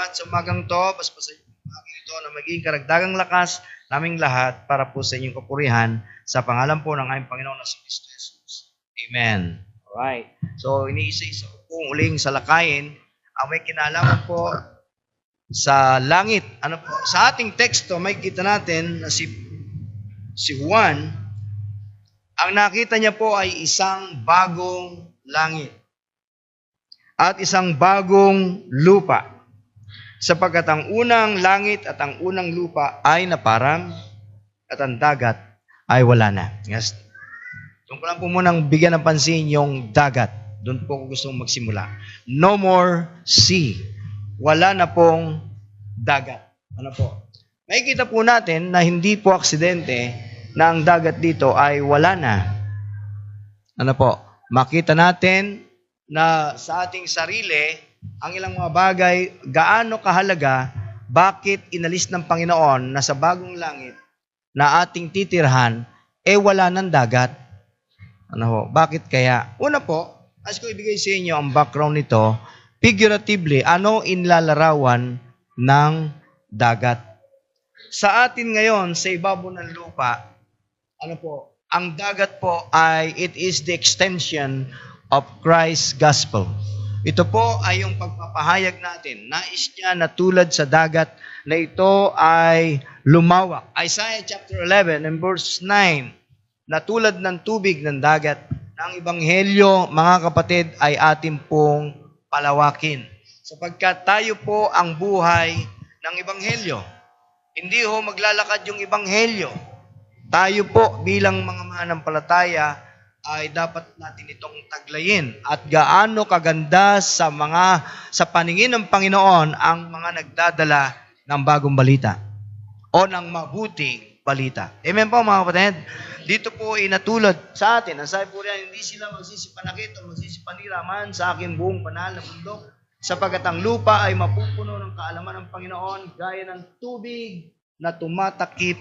At sa umagang to, paspasan niyo umagang ito na maging karagdagang lakas naming lahat para po sa inyong kapurihan sa pangalan po ng aming Panginoon na si Kristo Jesus. Amen. Alright. So, iniisa-isa ko pong uling salakayin ang may kinalaman po sa langit. Ano po? Sa ating teksto, may kita natin na si Juan, ang nakita niya po ay isang bagong langit at isang bagong lupa. Sapagkat ang unang langit at ang unang lupa ay naparang at ang dagat ay wala na. Yes. Doon ko lang po munang bigyan ng pansin yung dagat. Doon po ko gustong magsimula. No more sea. Wala na pong dagat. Ano po? Makikita po natin na hindi po aksidente na ang dagat dito ay wala na. Ano po? Makita natin na sa ating sarili, ang ilang mga bagay, gaano kahalaga, bakit inalis ng Panginoon na sa bagong langit na ating titirhan, wala ng dagat. Ano ho? Bakit kaya? Una po, as ko ibigay sa inyo ang background nito, figuratively, ano inlalarawan ng dagat? Sa atin ngayon, sa ibabaw ng lupa, ano po, ang dagat po ay, it is the extension of Christ's gospel. Ito po ay yung pagpapahayag natin. Nais niya na tulad sa dagat na ito ay lumawak. Isaiah chapter 11 and verse 9, na tulad ng tubig ng dagat, ng ebanghelyo, mga kapatid, ay ating pong palawakin. Sapagkat tayo po ang buhay ng ebanghelyo. Hindi ho maglalakad yung ebanghelyo. Tayo po bilang mga mananampalataya ay dapat natin itong taglayin. At gaano kaganda sa paningin ng Panginoon ang mga nagdadala ng bagong balita o ng mabuting balita. Amen po mga kapatid? Dito po inatulad sa atin. Ang sabi po rin, hindi sila magsisipanakit o magsisipaniraman sa aking buong banal na bundok, sapagkat ang lupa ay mapupuno ng kaalaman ng Panginoon gaya ng tubig na tumatakip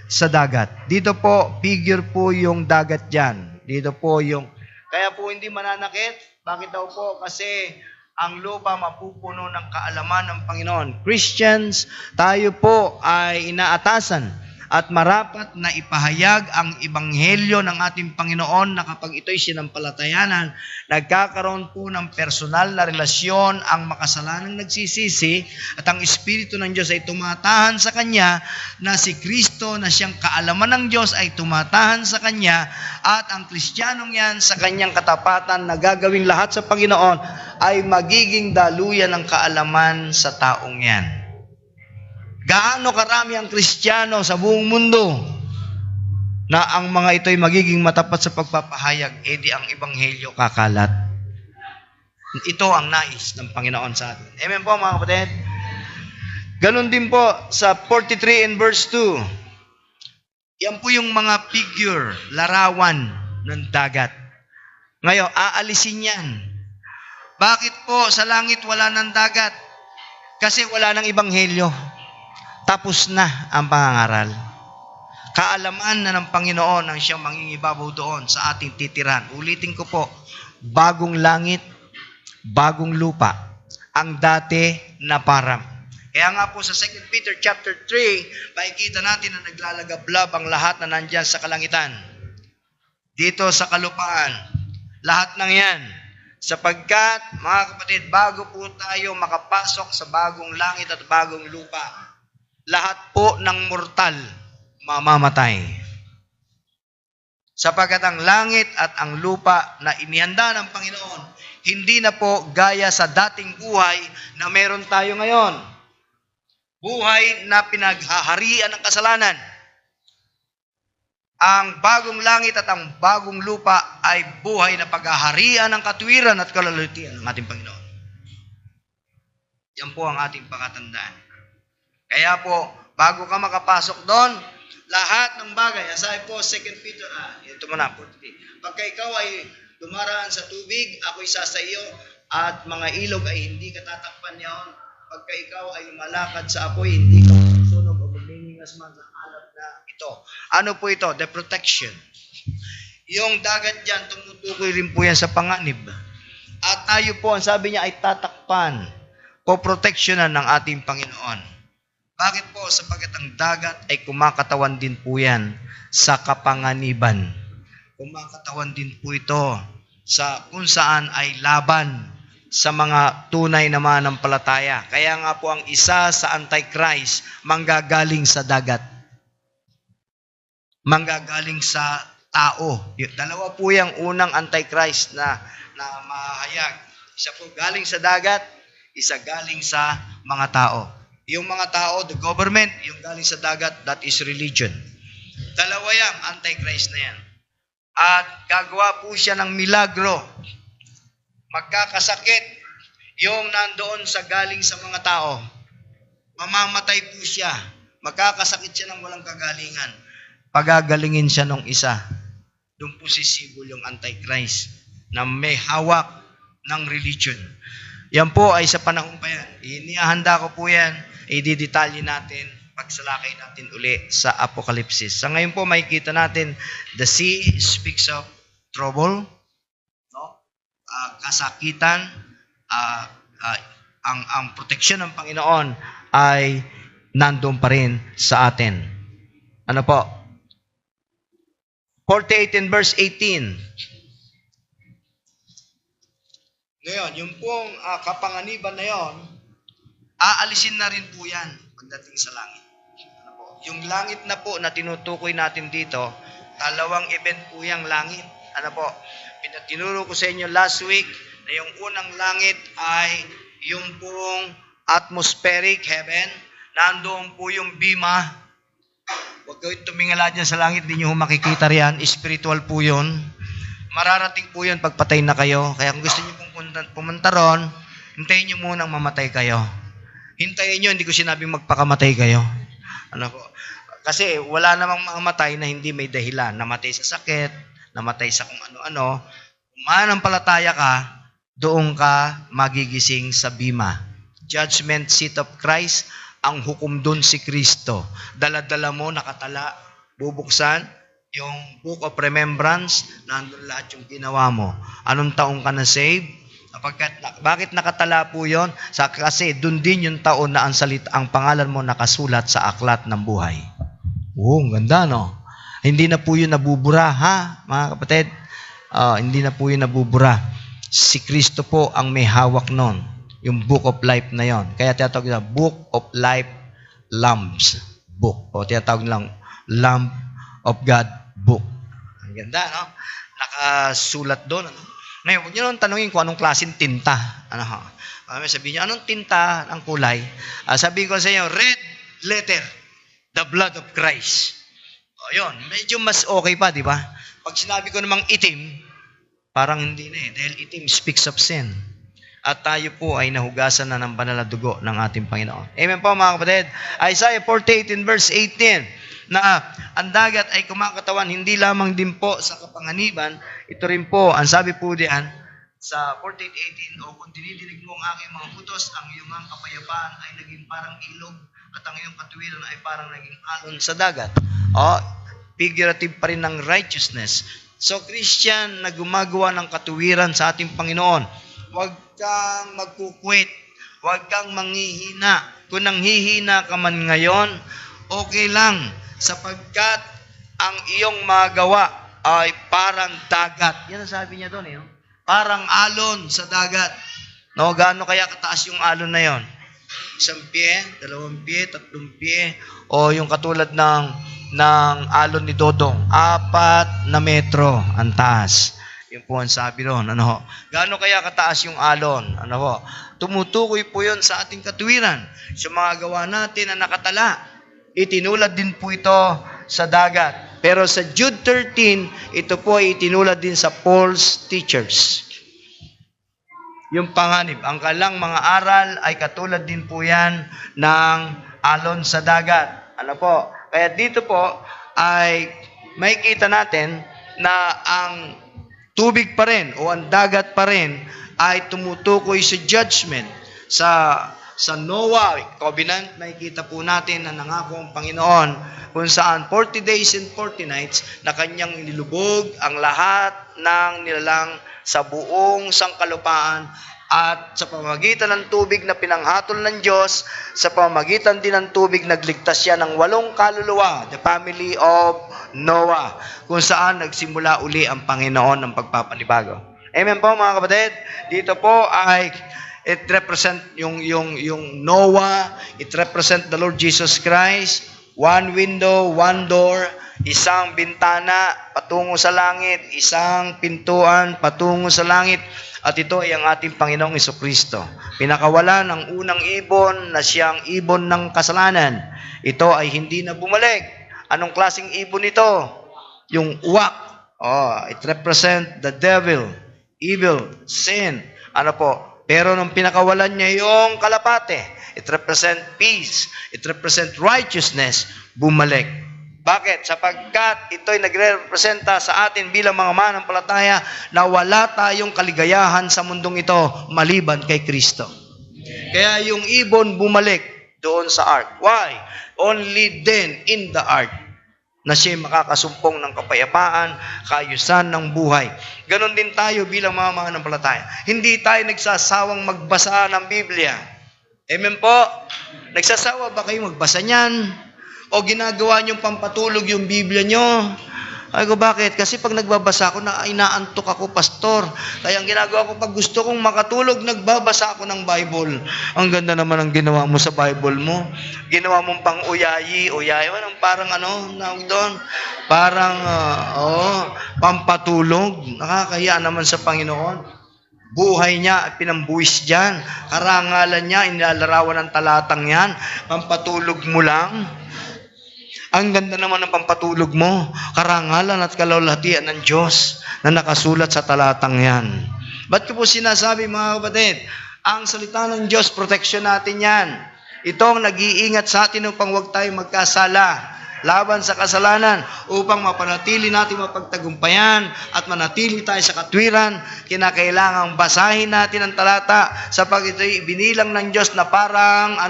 sa dagat. Dito po, figure po yung dagat dyan. Dito po yung, kaya po hindi mananakit. Bakit daw po? Kasi ang lupa mapupuno ng kaalaman ng Panginoon. Christians, tayo po ay inaatasan at marapat na ipahayag ang ebanghelyo ng ating Panginoon na kapag ito'y sinampalatayanan, nagkakaroon po ng personal na relasyon ang makasalanang nagsisisi at ang Espiritu ng Diyos ay tumatahan sa Kanya, na si Kristo na siyang kaalaman ng Diyos ay tumatahan sa Kanya, at ang Kristiyanong yan sa Kanyang katapatan na gagawing lahat sa Panginoon ay magiging daluyan ng kaalaman sa taong yan. Gaano karami ang Kristiyano sa buong mundo na ang mga ito'y magiging matapat sa pagpapahayag, di ang ebanghelyo kakalat. Ito ang nais ng Panginoon sa atin. Amen po mga kapatid? Ganon din po sa 43 and verse 2. Yan po yung mga figure, larawan ng dagat. Ngayon, aalisin yan. Bakit po sa langit wala ng dagat? Kasi wala ng ebanghelyo. Tapos na ang pangangaral. Kaalaman na ng Panginoon ang siyang mangingibabaw doon sa ating titiran. Ulitin ko po, bagong langit, bagong lupa, ang dati na parang. Kaya nga po sa 2 Peter chapter 3, makikita natin na naglalagablab ang lahat na nandyan sa kalangitan. Dito sa kalupaan, lahat ng yan. Sapagkat, mga kapatid, bago po tayo makapasok sa bagong langit at bagong lupa, lahat po ng mortal mamamatay. Sapagkat ang langit at ang lupa na inihanda ng Panginoon, hindi na po gaya sa dating buhay na meron tayo ngayon. Buhay na pinaghaharian ng kasalanan. Ang bagong langit at ang bagong lupa ay buhay na paghaharian ng katuwiran at kalalutian ng ating Panginoon. Yan po ang ating pakatandaan. Kaya po, bago ka makapasok doon, lahat ng bagay, aside po, 2 Peter, ito muna, 43. Pagka ikaw ay dumaraan sa tubig, ako'y sasa iyo, at mga ilog ay hindi ka tatakpan niyon. Pagka ikaw ay lumalakad sa apoy, hindi ka susunog o magningas man sa alat na ito. Ano po ito? The protection. Yung dagat dyan, tumutukoy rin po yan sa panganib. At tayo po, ang sabi niya ay tatakpan. poproteksyonan ng ating Panginoon. Bakit po? Sapagkat ang dagat ay kumakatawan din po yan sa kapanganiban. Kumakatawan din po ito sa kung saan ay laban sa mga tunay na mananampalataya. Kaya nga po ang isa sa Antichrist manggagaling sa dagat. Manggagaling sa tao. Dalawa po yung unang Antichrist na mahayag. Isa po galing sa dagat, isa galing sa mga tao. Yung mga tao, the government, yung galing sa dagat, that is religion. Dalawa yung Antichrist na yan. At gagawa po siya ng milagro. Magkakasakit yung nandoon sa galing sa mga tao. Mamamatay po siya. Magkakasakit siya ng walang kagalingan. Pagagalingin siya ng isa. Doon po sisibol yung Antichrist na may hawak ng religion. Yan po ay sa panahon pa yan. Inihahanda ko po yan. Ididetalye natin pagsalakay natin uli sa Apokalipsis. Sa ngayon po makikita natin the sea speaks of trouble, no? Kasakitan, ang proteksyon ng Panginoon ay nandoon pa rin sa atin. Ano po? 48 and verse 18. Ngayon, yung pong kapanganiban na yon, aalisin na rin po yan pagdating sa langit. Ano po? Yung langit na po na tinutukoy natin dito, dalawang event po yung langit. Ano po? Pinatinuro ko sa inyo last week na yung unang langit ay yung pong atmospheric heaven. Nandoon po yung bima. Huwag kayong tumingala dyan sa langit, hindi nyo makikita riyan. Spiritual po yun. Mararating po yun pagpatay na kayo. Kaya kung gusto nyo pong pumunta ron, hintayin nyo munang mamatay kayo. Hintayin nyo, hindi ko sinabing magpakamatay kayo. Ano po? Kasi wala namang mamatay na hindi may dahilan. Namatay sa sakit, namatay sa kung ano-ano. Kung mananampalataya ka, doon ka magigising sa bima. Judgment seat of Christ, ang hukom doon si Kristo. Dala-dala mo, nakatala, bubuksan, yung Book of Remembrance, nandun lahat yung ginawa mo. Anong taong ka na save? Bakit nakatala po yun? Kasi doon din yung taon na ang pangalan mo nakasulat sa aklat ng buhay. Ang ganda, no? Hindi na po yun nabubura, ha, mga kapatid? Hindi na po yun nabubura. Si Kristo po ang may hawak nun. Yung Book of Life na yon. Kaya tinatawag na Book of Life Lambs Book. O tinatawag lang Lamb of God Book. Ang ganda, no? Nakasulat doon. Ano? Ngayon, huwag nyo nang tanungin kung anong klaseng tinta. Ano, sabihin nyo, anong tinta ang kulay? Sabihin ko sa inyo, red letter, the blood of Christ. O yun, medyo mas okay pa, di ba? Pag sinabi ko namang itim, parang hindi na eh. Dahil itim speaks of sin. At tayo po ay nahugasan na ng banal na dugo ng ating Panginoon. Amen po mga kapatid. Isaiah 48 in verse 18 na ang dagat ay kumakatawan hindi lamang din po sa kapanganiban, ito rin po, ang sabi po diyan sa 48:18, o kung dinidinig mo ang aking mga utos, ang iyong kapayapaan ay naging parang ilog at ang iyong katuwiran ay parang naging alon sa dagat. Figurative pa rin ng righteousness. So, Christian na gumagawa ng katuwiran sa ating Panginoon, huwag kang magkukwit, huwag kang manghihina. Kung nanghihina ka man ngayon, okay lang, sapagkat ang iyong magawa ay parang dagat. Yan ang sabi niya doon, eh. Parang alon sa dagat. No, gaano kaya kataas yung alon na yon? 1 pie, 2 pie, 3 pie, o yung katulad ng alon ni Dodong, 4 na metro ang taas. Yung po ang sabi doon. Ano, gaano kaya kataas yung alon? Ano po? Tumutukoy po yun sa ating katuwiran. Sa mga gawa natin na nakatala, itinulad din po ito sa dagat. Pero sa Jude 13, ito po ay itinulad din sa false teachers. Yung panganib. Ang kalang mga aral ay katulad din po yan ng alon sa dagat. Ano po? Kaya dito po ay makikita natin na ang tubig pa rin o ang dagat pa rin ay tumutukoy sa judgment. Sa Noah, covenant, nakikita po natin na nangako ang Panginoon kung saan 40 days and 40 nights na kanyang nilubog ang lahat ng nilalang sa buong sangkalupaan At sa pamamagitan ng tubig na pinanghatol ng Diyos, sa pamamagitan din ng tubig, nagligtas siya ng 8 kaluluwa, the family of Noah, kung saan nagsimula uli ang Panginoon ng pagpapanibago. Amen po mga kapatid. Dito po ay it represent yung Noah, it represent the Lord Jesus Christ. 1 window, 1 door, isang bintana patungo sa langit, isang pintuan patungo sa langit. At ito ay ang ating Panginoong Jesucristo. Pinakawala ng unang ibon na siyang ibon ng kasalanan. Ito ay hindi na bumalik. Anong klaseng ibon ito? Yung uwak. It represent the devil, evil, sin. Ano po? Pero nung pinakawalan niya yung kalapate, it represent peace, it represent righteousness, bumalik. Bakit? Sapagkat ito'y nagre-representa sa atin bilang mga manampalataya na wala tayong kaligayahan sa mundong ito maliban kay Kristo. Kaya yung ibon bumalik doon sa ark. Why? Only then in the ark na siya makakasumpong ng kapayapaan, kaayusan ng buhay. Ganon din tayo bilang mga manampalataya. Hindi tayo nagsasawang magbasa ng Biblia. Amen po? Nagsasawa ba kayo magbasa niyan? O ginagawa niyong pampatulog yung Biblia niyo? Ay ko, bakit? Kasi pag nagbabasa ako, inaantok ako, pastor. Kaya ang ginagawa ko, pag gusto kong makatulog, nagbabasa ako ng Bible. Ang ganda naman ang ginawa mo sa Bible mo. Ginawa mong pang uyayi. Parang doon? Parang, pampatulog. Nakakahiya naman sa Panginoon. Buhay niya at pinambuwis dyan. Karangalan niya, inilalarawan ng talatang yan. Pampatulog mo lang. Ang ganda naman ng pampatulog mo. Karangalan at kalawalhatian ng Diyos na nakasulat sa talatang yan. Ba't ko po sinasabi mga kapatid? Ang salita ng Diyos, proteksyon natin yan. Ito ang nag-iingat sa atin upang huwag tayo magkasala laban sa kasalanan, upang mapanatili natin mapagtagumpayan at manatili tayo sa katwiran. Kinakailangang basahin natin ang talata sapagkat ito'y ibinilang ng Diyos na parang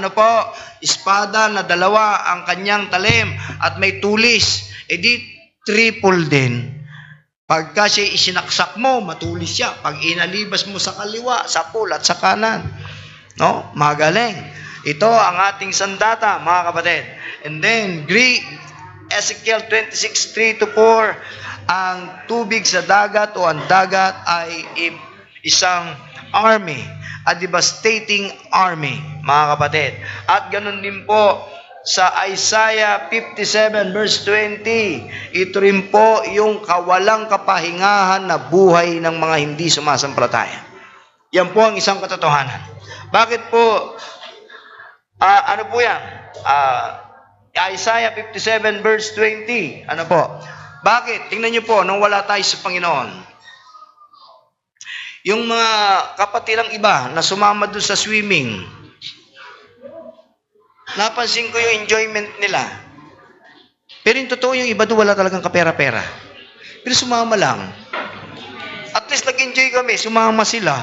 espada na 2 ang kanyang talim at may tulis. Di triple din. Pagka siya isinaksak mo, matulis siya. Pag inalibas mo sa kaliwa, sa pool at sa kanan. Magaling. Ito ang ating sandata, mga kapatid. And then, Ezekiel 26:3-4, ang tubig sa dagat o ang dagat ay isang army, a devastating army, mga kapatid. At ganun din po sa Isaiah 57 verse 20, ito rin po yung kawalang kapahingahan na buhay ng mga hindi sumasampalataya. Yan po ang isang katotohanan. Bakit po, ano po yan? Isaiah 57 verse 20. Ano po? Bakit? Tingnan niyo po, nung wala tayo sa Panginoon, yung mga kapatilang iba na sumama doon sa swimming, napansin ko yung enjoyment nila. Pero yung totoo, yung iba doon wala talagang kapera-pera. Pero sumama lang. At least nag-enjoy kami, sumama sila.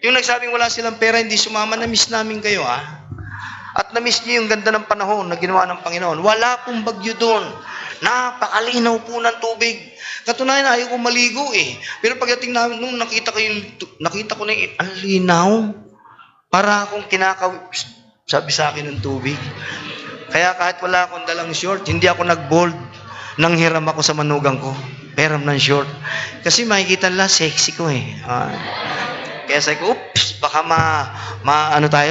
Yung nagsabing wala silang pera, hindi sumama, na-miss namin kayo At na-miss niyo yung ganda ng panahon na ginawa ng Panginoon. Wala pong bagyo doon. Napakalinaw po ng tubig. Katunayan, ayaw ko maligo Pero pagdating namin, nung nakita ko na ang linaw. Para akong sabi sa akin ng tubig. Kaya kahit wala akong dalang short, hindi ako nag-bold. Nang hiram ako sa manugang ko. Peram ng short. Kasi makikita nila, sexy ko Kaya sabi ko, oops, baka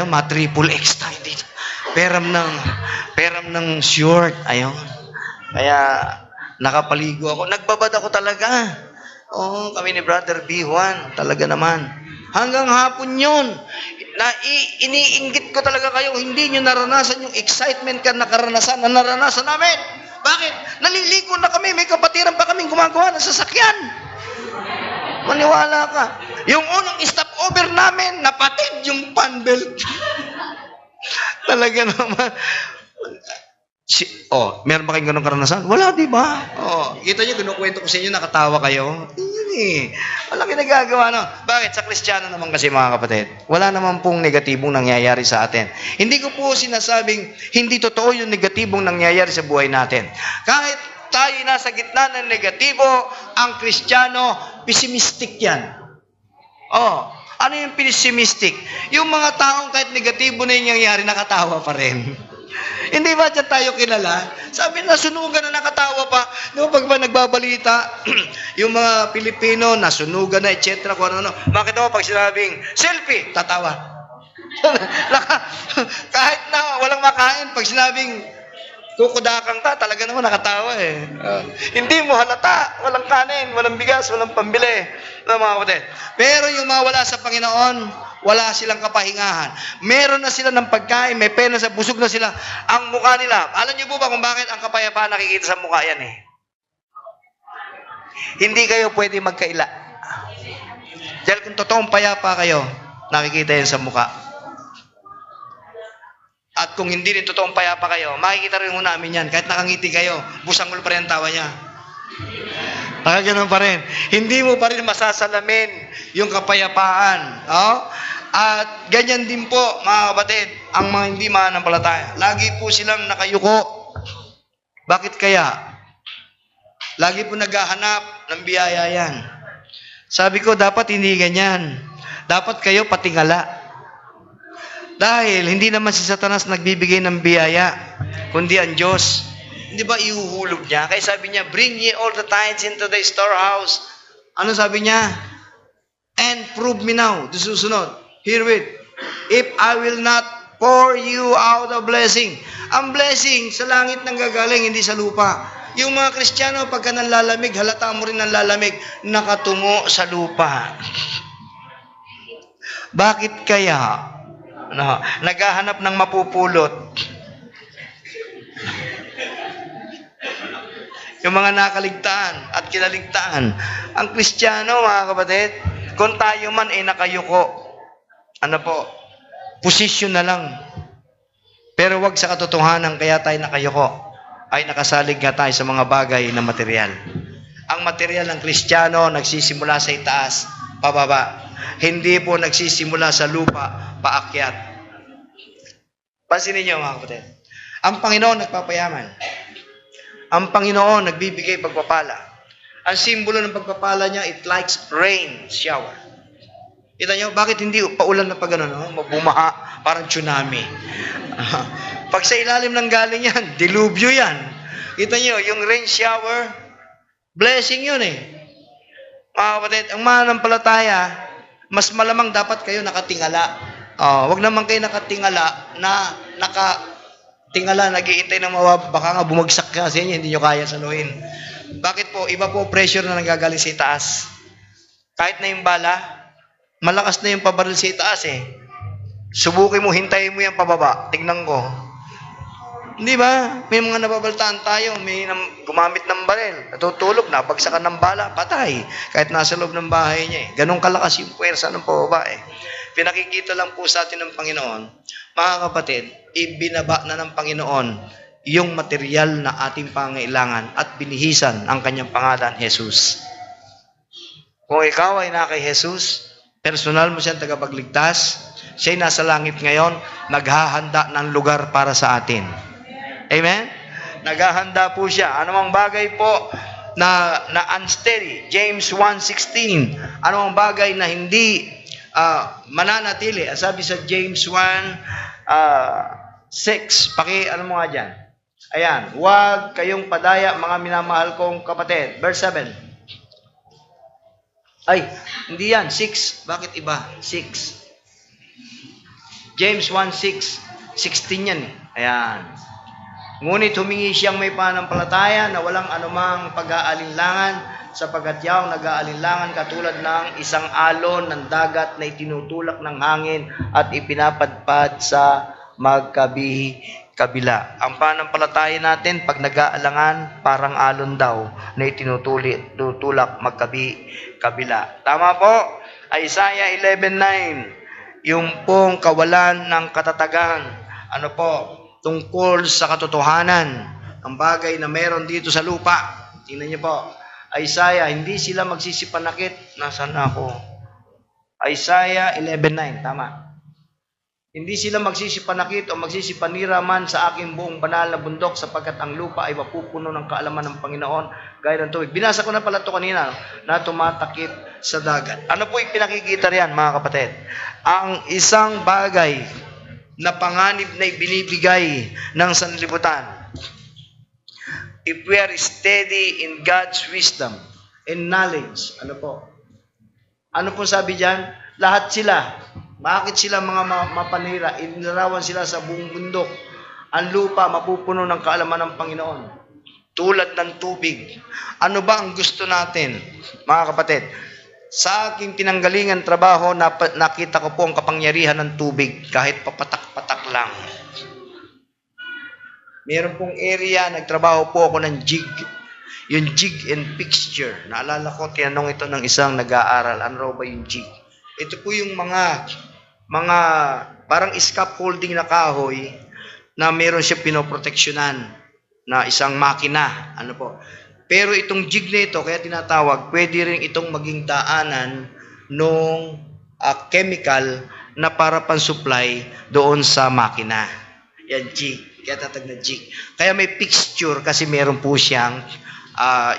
ma-triple X tayo dito. Peram ng short. Ayun. Kaya nakapaligo ako. Nagbabad ako talaga. Kami ni Brother B1. Talaga naman. Hanggang hapon yun. Iniinggit ko talaga kayo. Hindi nyo naranasan yung excitement na karanasan na naranasan namin. Bakit? Naliligo na kami. May kapatiran pa kaming gumagawa ng sasakyan. Maniwala ka. Yung unang stopover namin, napatid yung fan belt. Talaga naman. Meron ba kayong ganong karanasan? Wala, di ba? Kita nyo, kinukwento ko sa inyo, nakatawa kayo. Yun Wala ginagagawa, Bakit? Sa Kristiyano naman kasi, mga kapatid, wala naman pong negatibong nangyayari sa atin. Hindi ko po sinasabing hindi totoo yung negatibong nangyayari sa buhay natin. Kahit tayo nasa gitna ng negatibo, ang Kristiyano, pessimistic yan. Ano yung pessimistic? Yung mga taong kahit negatibo na yung nangyayari, nakatawa pa rin. Hindi ba dyan tayo kilala? Sabi na, sunugan na nakatawa pa. Di ba pag ba nagbabalita, yung mga Pilipino, nasunugan na, etc. Kung ano-ano. Bakit mo pag sinabing, selfie, tatawa. Kahit na walang makain, pag sinabing, kukudakang talaga naman nakatawa eh. Hindi mo halata, walang kanin, walang bigas, walang pambili. Mga kapatid. Pero yung mga wala sa Panginoon, wala silang kapahingahan. Meron na sila ng pagkain, may pena sa busog na sila. Ang mukha nila, alam niyo po ba kung bakit ang kapayapaan nakikita sa mukha yan eh? Hindi kayo pwede magkaila. Dahil kung totoong payapa kayo, nakikita yan sa mukha. At kung hindi rin totoong payapa kayo, makikita rin ho namin yan. Kahit nakangiti kayo, busangol pa rin ang tawa niya. Nakaganoon pa rin. Hindi mo pa rin masasalamin yung kapayapaan. Oh? At ganyan din po, mga kapatid, ang mga hindi mananampalataya. Lagi po silang nakayuko. Bakit kaya? Lagi po naghahanap ng biyaya yan. Sabi ko, dapat hindi ganyan. Dapat kayo patingala. Dahil hindi naman si Satanas nagbibigay ng biyaya, kundi ang Diyos. Hindi ba ihuhulog niya? Kaya sabi niya, bring ye all the tithes into the storehouse. Ano sabi niya? And prove me now. Susunod. Herewith, if I will not pour you out a blessing. Ang blessing sa langit nang gagaling, hindi sa lupa. Yung mga Kristiyano, pagka nanlalamig, halata mo rin nanlalamig, nakatungo sa lupa. Bakit kaya? No, naghahanap ng mapupulot. Yung mga nakaligtaan at kinaligtaan. Ang Kristiyano, mga kapatid, kung tayo man ay nakayuko, ano po, posisyon na lang. Pero wag sa katotohanan kaya tayo nakayuko, ay nakasalig nga tayo sa mga bagay na material. Ang material ng Kristiyano nagsisimula sa itaas, pababa. Hindi po nagsisimula sa lupa, paakyat. Pansinin niyo, mga kapatid. Ang Panginoon nagpapayaman. Ang Panginoon nagbibigay pagpapala. Ang simbolo ng pagpapala niya, it likes rain, shower. Kita niyo, bakit hindi paulan na pag ano, bumaha, parang tsunami. Pag sa ilalim ng galing yan, dilubyo yan. Kita niyo, yung rain shower, blessing yun eh. Mga kapatid, ang mananampalataya, mas malamang dapat kayo nakatingala. Wag naman kayo nakatingala na nakatingala, nag-iintay ng baka nga bumagsak ka sa inyo, hindi nyo kaya saluhin. Bakit po? Iba po pressure na nanggagaling sa itaas. Kahit na yung bala, malakas na yung pabaril sa itaas eh. Subukin mo, hintayin mo yung pababa. Tignan ko. Hindi ba? May mga nababaltaan tayo, may gumamit ng baril, natutulog, napagsakan ng bala, patay. Kahit nasa loob ng bahay niya eh. Ganun kalakas yung puwersa ng pababa eh. Pinakikita lang po sa atin ng Panginoon, mga kapatid, ibinaba na ng Panginoon yung material na ating pangailangan at binihisan ang kanyang pangalan, Jesus. Kung ikaw ay na kay Jesus, personal mo siyang tagapagligtas, siya'y nasa langit ngayon, naghahanda ng lugar para sa atin. Amen? Naghahanda po siya. Anumang bagay po na unsteady, James 1:16, anumang bagay na hindi mananatili. Sabi sa James 1:6, ano mo nga dyan? Ayan, huwag kayong padaya, mga minamahal kong kapatid. Verse 7. Ay, hindi yan, 6. Bakit iba? 6. James 1:6. 16 yan eh. Ayan. Ngunit humingi siyang may pananampalataya na walang anumang pag-aalinlangan, sapagkat yaong nag-aalinlangan katulad ng isang alon ng dagat na itinutulak ng hangin at ipinapadpad sa magkabi-kabila. Ang pananampalataya natin, pag nag-aalangan, parang alon daw na itinutulak magkabi-kabila. Tama po? Isaiah 11:9. Yung pong kawalan ng katatagan. Ano po? Tungkol sa katotohanan ang bagay na meron dito sa lupa. Tingnan niyo po. Isaiah, hindi sila magsisipanakit. Nasaan ako? Isaiah 11:9. Tama. Hindi sila magsisipanakit o magsisipanira man sa aking buong banal na bundok sapagkat ang lupa ay mapupuno ng kaalaman ng Panginoon gaya ng tubig. Binasa ko na pala ito kanina na tumatakip sa dagat. Ano po yung pinakikita riyan mga kapatid? Ang isang bagay na panganib na ibinibigay ng sanlibutan. If we are steady in God's wisdom and knowledge, ano po? Ano po sabi diyan? Lahat sila. Bakit sila mga mapanira? Inilarawan sila sa buong bundok. Ang lupa mapupuno ng kaalaman ng Panginoon. Tulad ng tubig. Ano ba ang gusto natin, mga kapatid? Sa aking pinanggalingan trabaho, nakita ko po ang kapangyarihan ng tubig kahit papatak-patak lang. Meron pong area, nagtrabaho po ako ng jig. Yung jig and fixture. Naalala ko, tinanong ito ng isang nag-aaral. Ano raw ba yung jig? Ito po yung mga parang scaffolding na kahoy na meron siya pinoproteksyonan na isang makina. Ano po? Pero itong jig na ito, kaya tinatawag, pwede rin itong maging daanan ng chemical na para pan-supply doon sa makina. Yan, jig. Kaya tatag na jig. Kaya may fixture kasi meron po siyang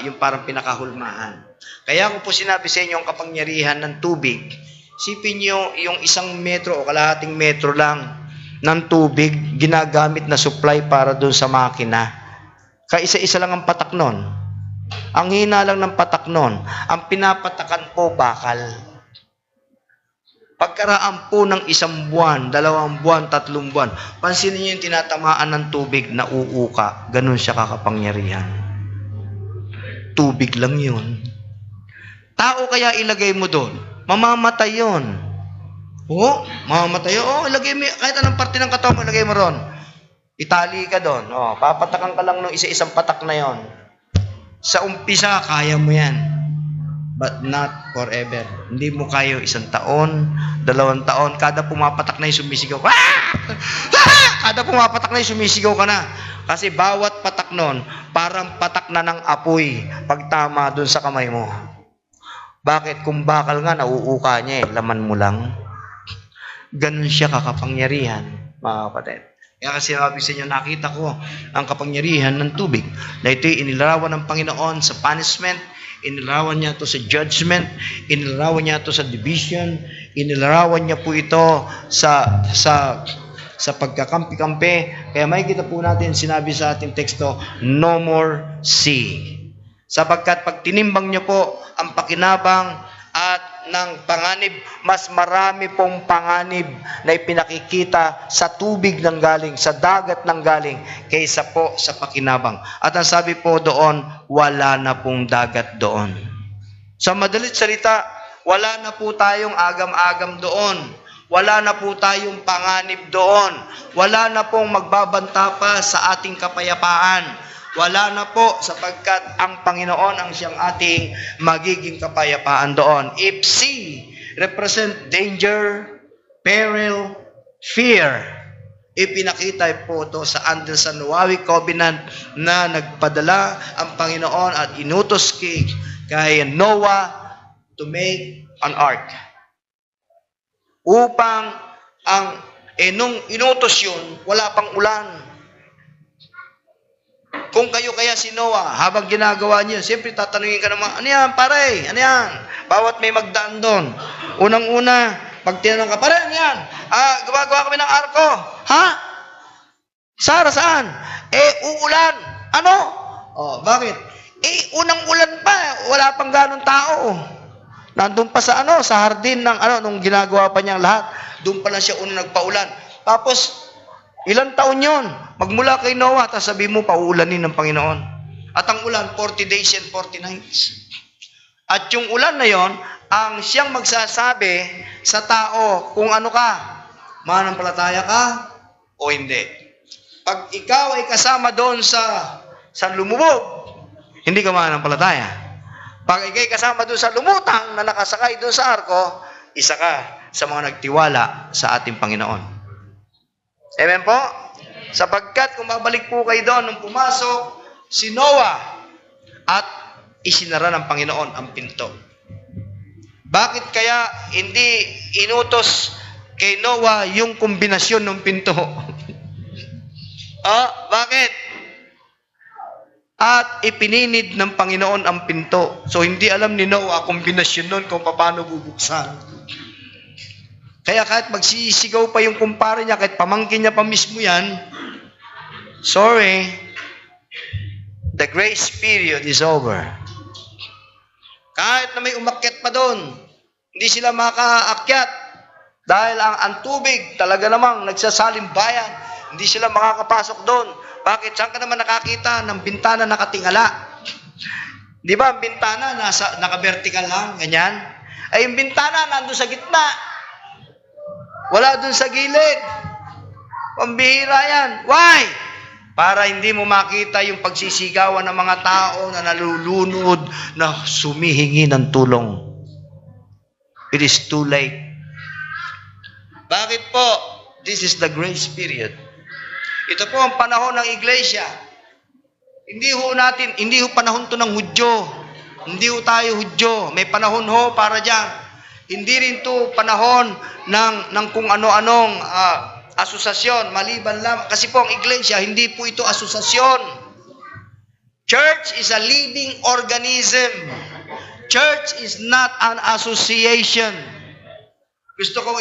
yung parang pinakahulmahan. Kaya ko po sinabi sa inyo ang kapangyarihan ng tubig. Sipin nyo yung 1 metro o kalahating metro lang ng tubig ginagamit na supply para doon sa makina. Kaisa-isa lang ang patak nun. Ang hina lang ng patak nun. Ang pinapatakan po bakal. Pagkaraan po ng 1 buwan, 2 buwan, 3 buwan, pansinin nyo yung tinatamaan ng tubig na uuka. Ganun siya kakapangyarihan. Tubig lang yun. Tao kaya ilagay mo doon. Mamamatay yun. Oo, mamamatay yun. Oo, ilagay mo, kahit anong parte ng katawan mo, ilagay mo ron. Itali ka doon. Oo, papatakan ka lang ng isa-isang patak na yon. Sa umpisa, kaya mo yan. But not forever. Hindi mo kaya 1 taon, 2 taon, kada pumapatak na yung sumisigaw ka. Kada pumapatak na yung sumisigaw ka na. Kasi bawat patak nun, parang patak na ng apoy pag tama dun sa kamay mo. Bakit? Kung bakal nga, nauuka niya laman mo lang. Ganun siya kakapangyarihan, mga kapatid. Kaya kasi sabi sa inyo, nakita ko ang kapangyarihan ng tubig na ito'y inilarawan ng Panginoon sa punishment, inilarawan niya ito sa judgment, inilarawan niya ito sa division, inilarawan niya po ito sa pagkakampi-kampi. Kaya makikita po natin, sinabi sa ating teksto, no more sea. Sapagkat pag tinimbang niyo po ang pakinabang at ng panganib, mas marami pong panganib na ipinakikita sa tubig nang galing, sa dagat nang galing, kaysa po sa pakinabang. At ang sabi po doon, wala na pong dagat doon. Sa madalit salita, wala na po tayong agam-agam doon. Wala na po tayong panganib doon. Wala na pong magbabanta pa sa ating kapayapaan. Wala na po sapagkat ang Panginoon ang siyang ating magiging kapayapaan doon. If sea represent danger, peril, fear, ipinakita po ito sa under sa Noahic Covenant na nagpadala ang Panginoon at inutos kay Noah to make an ark. Upang nung inutos yun, wala pang ulan. Kung kayo kaya si Noah, habang ginagawa niyo, siyempre tatanungin ka naman, ano yan, pare? Ano yan? Bawat may magdaan doon. Unang-una, pag tinanong ka, pare, ano yan? Gumagawa kami ng arko. Ha? Sara, saan? Uulan. Ano? Bakit? Unang ulan pa, wala pang ganong tao. Nandun pa sa sa hardin ng nung ginagawa pa niyang lahat. Doon pa lang siya unang nagpaulan. Tapos, ilang taon yon? Magmula kay Noah, tapos sabi mo, pauulanin ng Panginoon. At ang ulan, 40 days and 40 nights. At yung ulan na yon, ang siyang magsasabi sa tao kung ano ka, mananampalataya ka o hindi. Pag ikaw ay kasama doon sa lumubog, hindi ka mananampalataya. Pag ikaw ay kasama doon sa lumutang na nakasakay doon sa arko, isa ka sa mga nagtiwala sa ating Panginoon. Amen po? Sapagkat kung babalik po kayo doon, nung pumasok si Noah at isinara ng Panginoon ang pinto. Bakit kaya hindi inutos kay Noah yung kombinasyon ng pinto. Bakit? At ipininid ng Panginoon ang pinto. So, hindi alam ni Noah kombinasyon nun kung paano bubuksan. Kaya kahit magsisigaw pa yung kumpare niya, kahit pamangkin niya pa mismo yan, sorry, the grace period is over. Kahit na may umakyat pa doon, hindi sila makaakyat. Dahil ang tubig talaga namang nagsasalim bayan, hindi sila makakapasok doon. Bakit? Saan ka naman nakakita ng bintana nakatingala? Di ba, ang bintana naka-vertical lang, ganyan? Ay, yung bintana nandun sa gitna. Wala dun sa gilid. Pambihira yan. Why? Para hindi mo makita yung pagsisigawan ng mga tao na nalulunod na sumihingi ng tulong. It is too late. Bakit po? This is the grace period. Ito po ang panahon ng iglesia. Hindi ho panahon to ng Hudyo. Hindi ho tayo Hudyo. May panahon ho para dyan. Hindi rin to panahon ng kung ano-anong asosasyon, maliban lang. Kasi po ang iglesia, hindi po ito asosasyon. Church is a living organism. Church is not an association. Gusto ko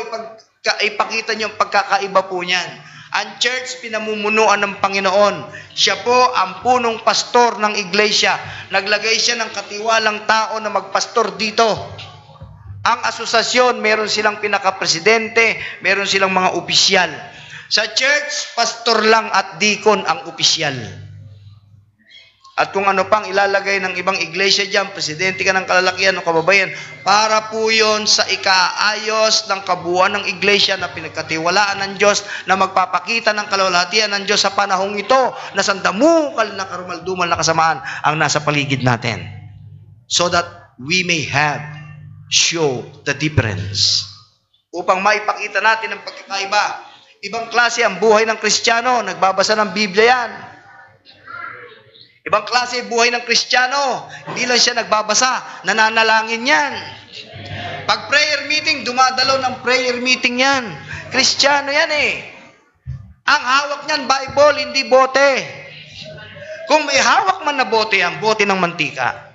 ipakita niyo ang pagkakaiba po niyan. Ang church, pinamumunuan ng Panginoon. Siya po ang punong pastor ng iglesia. Naglagay siya ng katiwalang tao na magpastor dito. Ang asosasyon, meron silang pinaka-presidente, meron silang mga opisyal. Sa church, pastor lang at deacon ang opisyal. At kung ano pang ilalagay ng ibang iglesia dyan, presidente ka ng kalalakihan o kababayan, para po yun sa ikaayos ng kabuuan ng iglesia na pinagkatiwalaan ng Diyos, na magpapakita ng kalwalhatian ng Diyos sa panahong ito, na sandamukal na karumaldumal na kasamaan ang nasa paligid natin. So that we may show the difference. Upang maipakita natin ang pagkakaiba. Ibang klase ang buhay ng Kristiyano, nagbabasa ng Biblia yan. Ibang klase buhay ng Kristiyano, hindi lang siya nagbabasa, nananalangin yan. Pag prayer meeting, dumadalo ng prayer meeting yan. Kristiyano yan eh. Ang hawak niyan, Bible, hindi bote. Kung may hawak man na bote, ang bote ng mantika.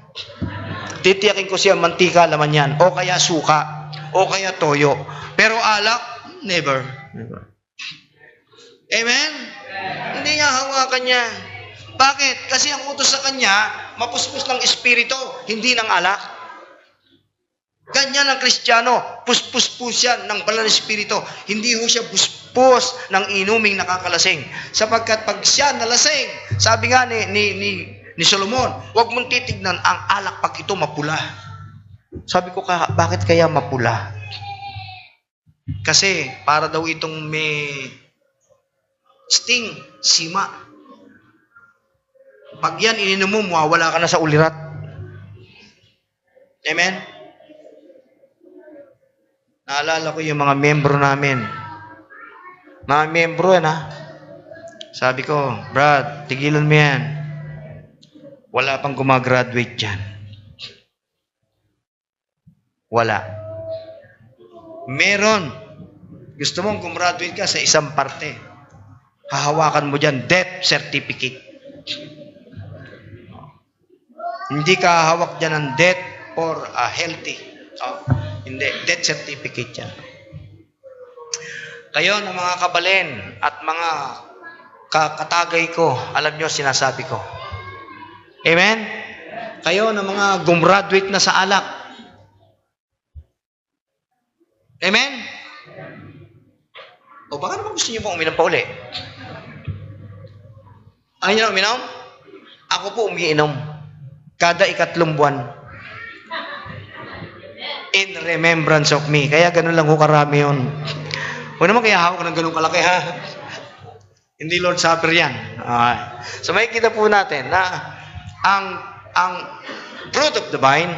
Titiyakin ko siya, mantika laman yan. O kaya suka. O kaya toyo. Pero alak, never. Amen? Hindi niya hawakan yan. Bakit? Kasi ang utos sa kanya, mapuspos ng espiritu, hindi ng alak. Ganyan ang Kristiyano, puspos-pus yan ng banal na espiritu. Hindi ho siya puspos ng inuming nakakalasing. Sapagkat pag siya nalasing, sabi nga ni Solomon, huwag mong titignan ang alak pag ito mapula. Sabi ko, bakit kaya mapula? Kasi para daw itong may sting, sima. Pag yan ininom mo, mawawala ka na sa ulirat. Amen? Naalala ko yung mga membro namin. Mga membro yan ha. Sabi ko, Brad, tigilan mo yan. Wala pang gumagraduate dyan. Wala. Meron. Gusto mong gumraduate ka sa isang parte. Hahawakan mo dyan, death certificate. Hindi ka hawak dyan ng death or healthy. Hindi. Death certificate yan. Kayo na mga kabalen at mga katagay ko, alam nyo sinasabi ko. Amen? Kayo na mga gumraduate na sa alak. Amen? O baka naman gusto nyo pong uminom pa uli? Ayaw nyo na uminom? Ako po umiinom. Kada 3 buwan. In remembrance of me. Kaya ganun lang ko karami yun. Huwag naman kaya hawak ng ganun kalaki ha. Hindi Lord Supper yan. So makikita po natin na ang fruit of the vine,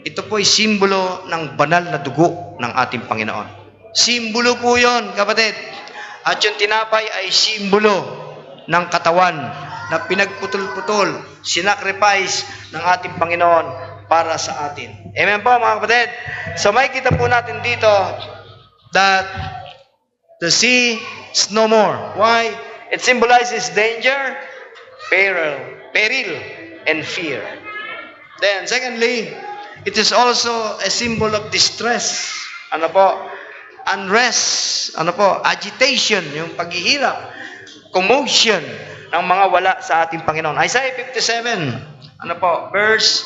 ito po ay simbolo ng banal na dugo ng ating Panginoon. Simbolo po yun, kapatid. At yung tinapay ay simbolo ng katawan na pinagputol-putol, sinacrifice ng ating Panginoon para sa atin. Amen po mga kapatid? So makikita po natin dito that The sea is no more. Why? It symbolizes danger, peril, and fear. Then, secondly, it is also a symbol of distress. Ano po? Unrest. Ano po? Agitation, yung paghihirap. Commotion ng mga wala sa ating Panginoon. Isaiah 57, ano po? Verse,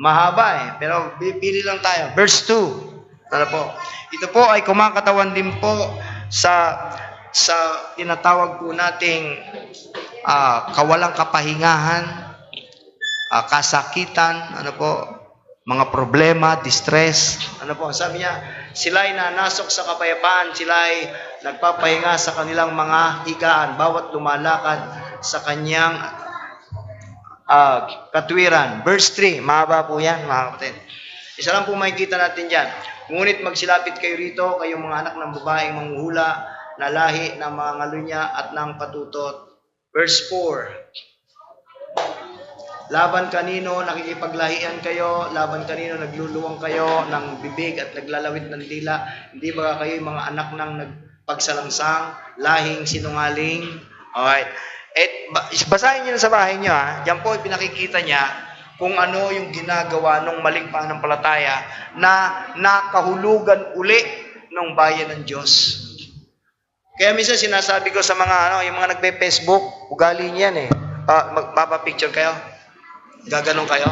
mahaba pero pili lang tayo. Verse 2. Ano po? Ito po ay kumakatawan din po sa tinatawag po nating kawalang kapahingahan, kasakitan, ano po, mga problema, distress. Ano po, sabi niya, sila ay nanasok sa kapayapaan, sila ay nagpapahinga sa kanilang mga higaan, bawat lumalakad sa kanyang katwiran. Verse 3, mahaba po yan, mga kapatid. Isa lang po makikita natin dyan. Ngunit magsilapit kayo rito, kayong mga anak ng babaeng manghuhula, na lahi ng mga ngalunya at ng patutot. Verse 4, laban kanino nakikipaglahian kayo, laban kanino nagluluwang kayo ng bibig at naglalawit ng dila, hindi ba kayo mga anak ng nagpagsalangsang, lahing sinungaling? Alright. Basahin niyo sa bahay niyo, ha. Diyan po pinakikita niya kung ano yung ginagawa ng maling pananampalataya na nakahulugan uli ng bayan ng Diyos. Kaya minsan sinasabi ko sa mga yung mga nagbe-Facebook, ugali niyan magpapa-picture kayo. Gaganon kayo.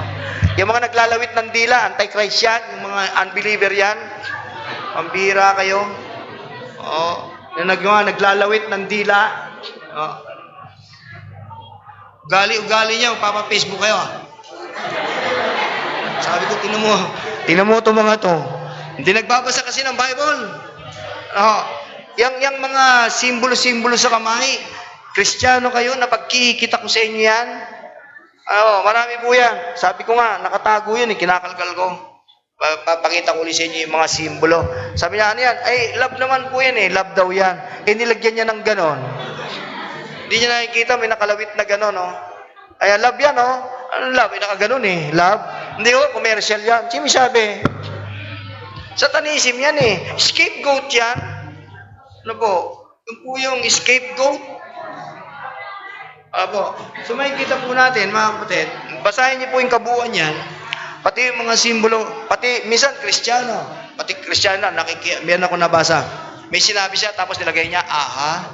Yung mga naglalawit ng dila, anti-Christ yan, yung mga unbeliever yan. Pambira kayo. Yung naglalawit ng dila. Ugali niya, magpapa-Facebook kayo. Sabi ko, tinan mo itong mga to. Hindi nagbabasa kasi ng Bible. Yang mga simbolo-simbolo sa kamay, Kristiyano kayo, napagkikita ko sa inyo yan. Marami po yan. Sabi ko nga, nakatago yun, kinakalkal ko. Papakita ko ulit sa inyo yung mga simbolo. Sabi niya, ano yan? Ay, love naman po yan love daw yan. Nilagyan niya ng ganon. Hindi niya nakikita, may nakalawit na ganon, Ay, love yan, Ano love? Nakaganon love. Hindi commercial yan. Sino sabi? Satanism yan Scapegoat yan. Ano po? Yung po yung scapegoat. Apo. So makikita po natin, mga kapatid, basahin niyo po yung kabuuan yan, pati yung mga simbolo, pati minsan Kristiyano, meron ako nabasa. May sinabi siya, tapos nilagay niya, aha.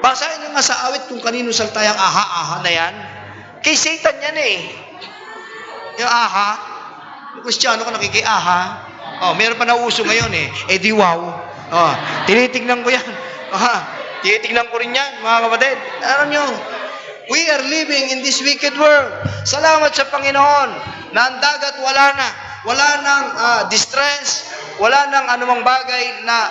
Basahin niyo nga sa awit kung kanino salta yung aha na yan. Kay Satan yan Yung aha. Yung Kristiyano ko aha. Meron pa nauuso ngayon di wow. Tinitignan ko yan. Tinitignan ko rin yan, mga kapatid. Alam nyo, we are living in this wicked world. Salamat sa Panginoon na ang dagat wala na. Wala nang distress. Wala nang anumang bagay na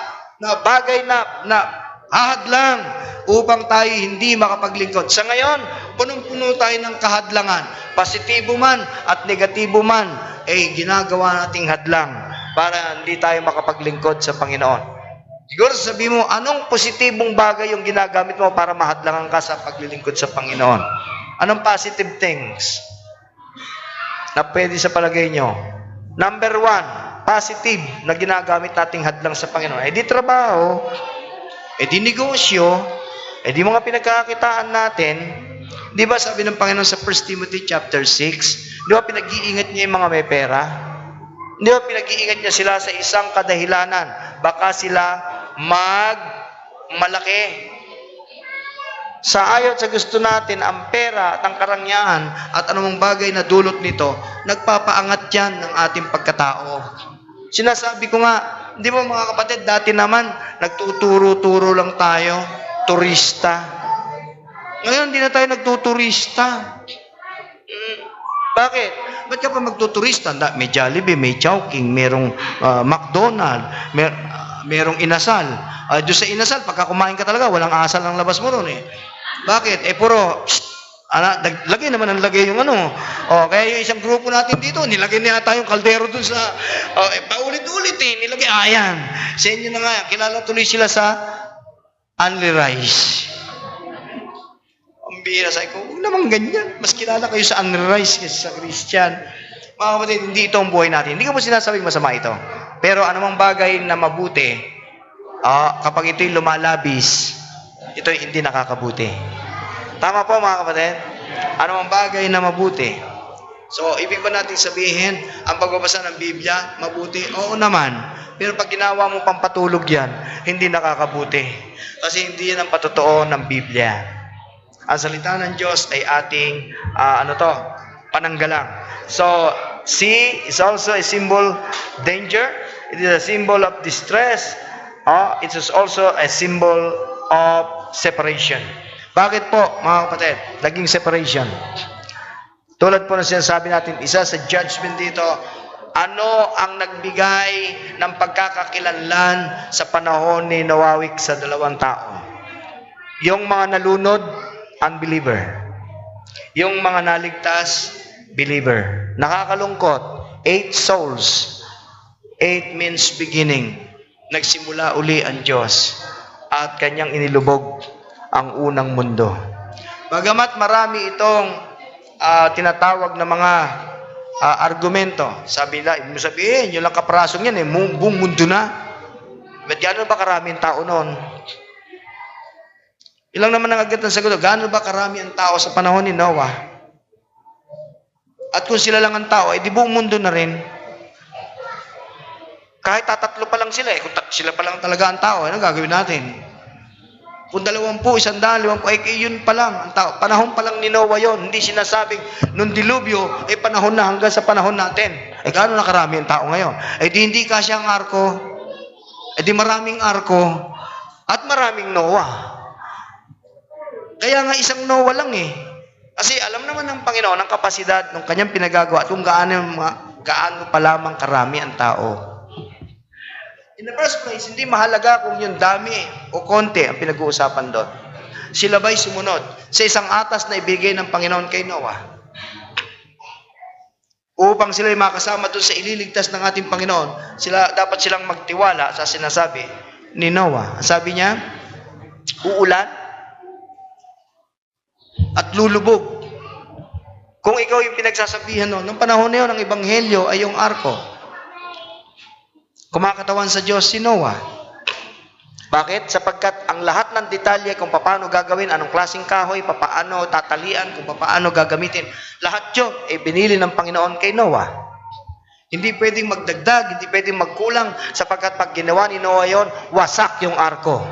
hahadlang upang tayo hindi makapaglingkod. Sa ngayon, punong-puno tayo ng kahadlangan. Positibo man at negatibo man, ginagawa nating hadlang para hindi tayo makapaglingkod sa Panginoon. Siguro sabi mo, anong positibong bagay yung ginagamit mo para mahadlangan ka sa paglilingkod sa Panginoon? Anong positive things na pwede sa palagay nyo? Number 1, positive na ginagamit nating hadlang sa Panginoon. Di trabaho, di negosyo, di mga pinagkakakitaan natin. Di ba sabi ng Panginoon sa 1 Timothy chapter 6, di ba pinag-iingat niya yung mga may pera? Di ba pinag-iingat niya sila sa isang kadahilanan? Baka sila malaki. Sa ayon sa gusto natin, ang pera at ang karangyaan at anumang bagay na dulot nito, nagpapaangat yan ng ating pagkatao. Sinasabi ko nga, di ba mga kapatid, dati naman, nagtuturo-turo lang tayo, turista. Ngayon, hindi na tayo nagtuturista. Bakit? Ba't ka pa magtuturista? May Jollibee, may Chowking, merong McDonald's, merong inasal. Doon sa inasal, pagka kumain ka talaga, walang asal ang labas mo ron Bakit? Puro, lagay naman ang lagay yung kaya yung isang grupo natin dito, nilagay na yata yung kaldero dun sa, paulit-ulit nilagay, ayan. Sa inyo na nga, kilala tuloy sila sa Only Rice. Ang bihira, sabi ko, huwag naman ganyan. Mas kilala kayo sa Only Rice kaysa sa Christian. Mga kapatid, hindi ito ang buhay natin. Hindi ko po sinasabing masama ito. Pero anumang bagay na mabuti, kapag ito'y lumalabis, ito'y hindi nakakabuti. Tama po mga kapatid? Ano ang bagay na mabuti? So, ibig ba natin sabihin, ang pagbabasa ng Biblia, mabuti? Oo naman. Pero pag ginawa mo pampatulog yan, hindi nakakabuti. Kasi hindi yan ang patotoo ng Biblia. Ang salita ng Diyos ay ating, pananggalang. So, sea is also a symbol danger. It is a symbol of distress. It is also a symbol of separation. Bakit po, mga kapatid, naging separation? Tulad po na sinasabi natin, isa sa judgment dito, ano ang nagbigay ng pagkakakilanlan sa panahon ni Nawawik sa dalawang tao? Yung mga nalunod, unbeliever. Yung mga naligtas, believer. Nakakalungkot. 8 souls. 8 means beginning. Nagsimula uli ang Diyos at kanyang inilubog ang unang mundo. Bagamat marami itong tinatawag na mga argumento. Sabi nila, ibig sabihin, yung lang kaprasong yan, buong mundo na. Ba't gano'n ba karami ang tao noon? Ilang naman ang agad ng sagot, gano'n ba karami ang tao sa panahon ni Noah? At kung sila lang ang tao, di buong mundo na rin. Kahit tatatlo pa lang sila, kung sila pa lang talaga ang tao, ano gagawin natin? Kung 20, 150, yun pa lang, ang tao. Panahon pa lang ni Noah yon. Hindi sinasabing, nung dilubyo, panahon na hanggang sa panahon natin. Gaano na karami ang tao ngayon? Di hindi kasya ang arko. Di maraming arko. At maraming Noah. Kaya nga isang Noah lang Kasi alam naman ng Panginoon ang kapasidad ng kanyang pinagagawa at kung gaano pa lamang karami ang tao. In the first place, hindi mahalaga kung yung dami o konti ang pinag-uusapan doon. Sila ba'y sumunod sa isang atas na ibigay ng Panginoon kay Noah? Upang sila ay makasama doon sa ililigtas ng ating Panginoon, dapat silang magtiwala sa sinasabi ni Noah. Sabi niya, uulan at lulubog. Kung ikaw yung pinagsasabihan noon, nung panahon na yun, ang ebanghelyo ay yung arko. Kumakatawan sa Diyos si Noah. Bakit? Sapagkat ang lahat ng detalye kung paano gagawin, anong klaseng kahoy, paano tatalian, kung paano gagamitin, lahat yun ay binili ng Panginoon kay Noah. Hindi pwedeng magdagdag, hindi pwedeng magkulang, sapagkat pag ginawa ni Noah yon, wasak yung arko.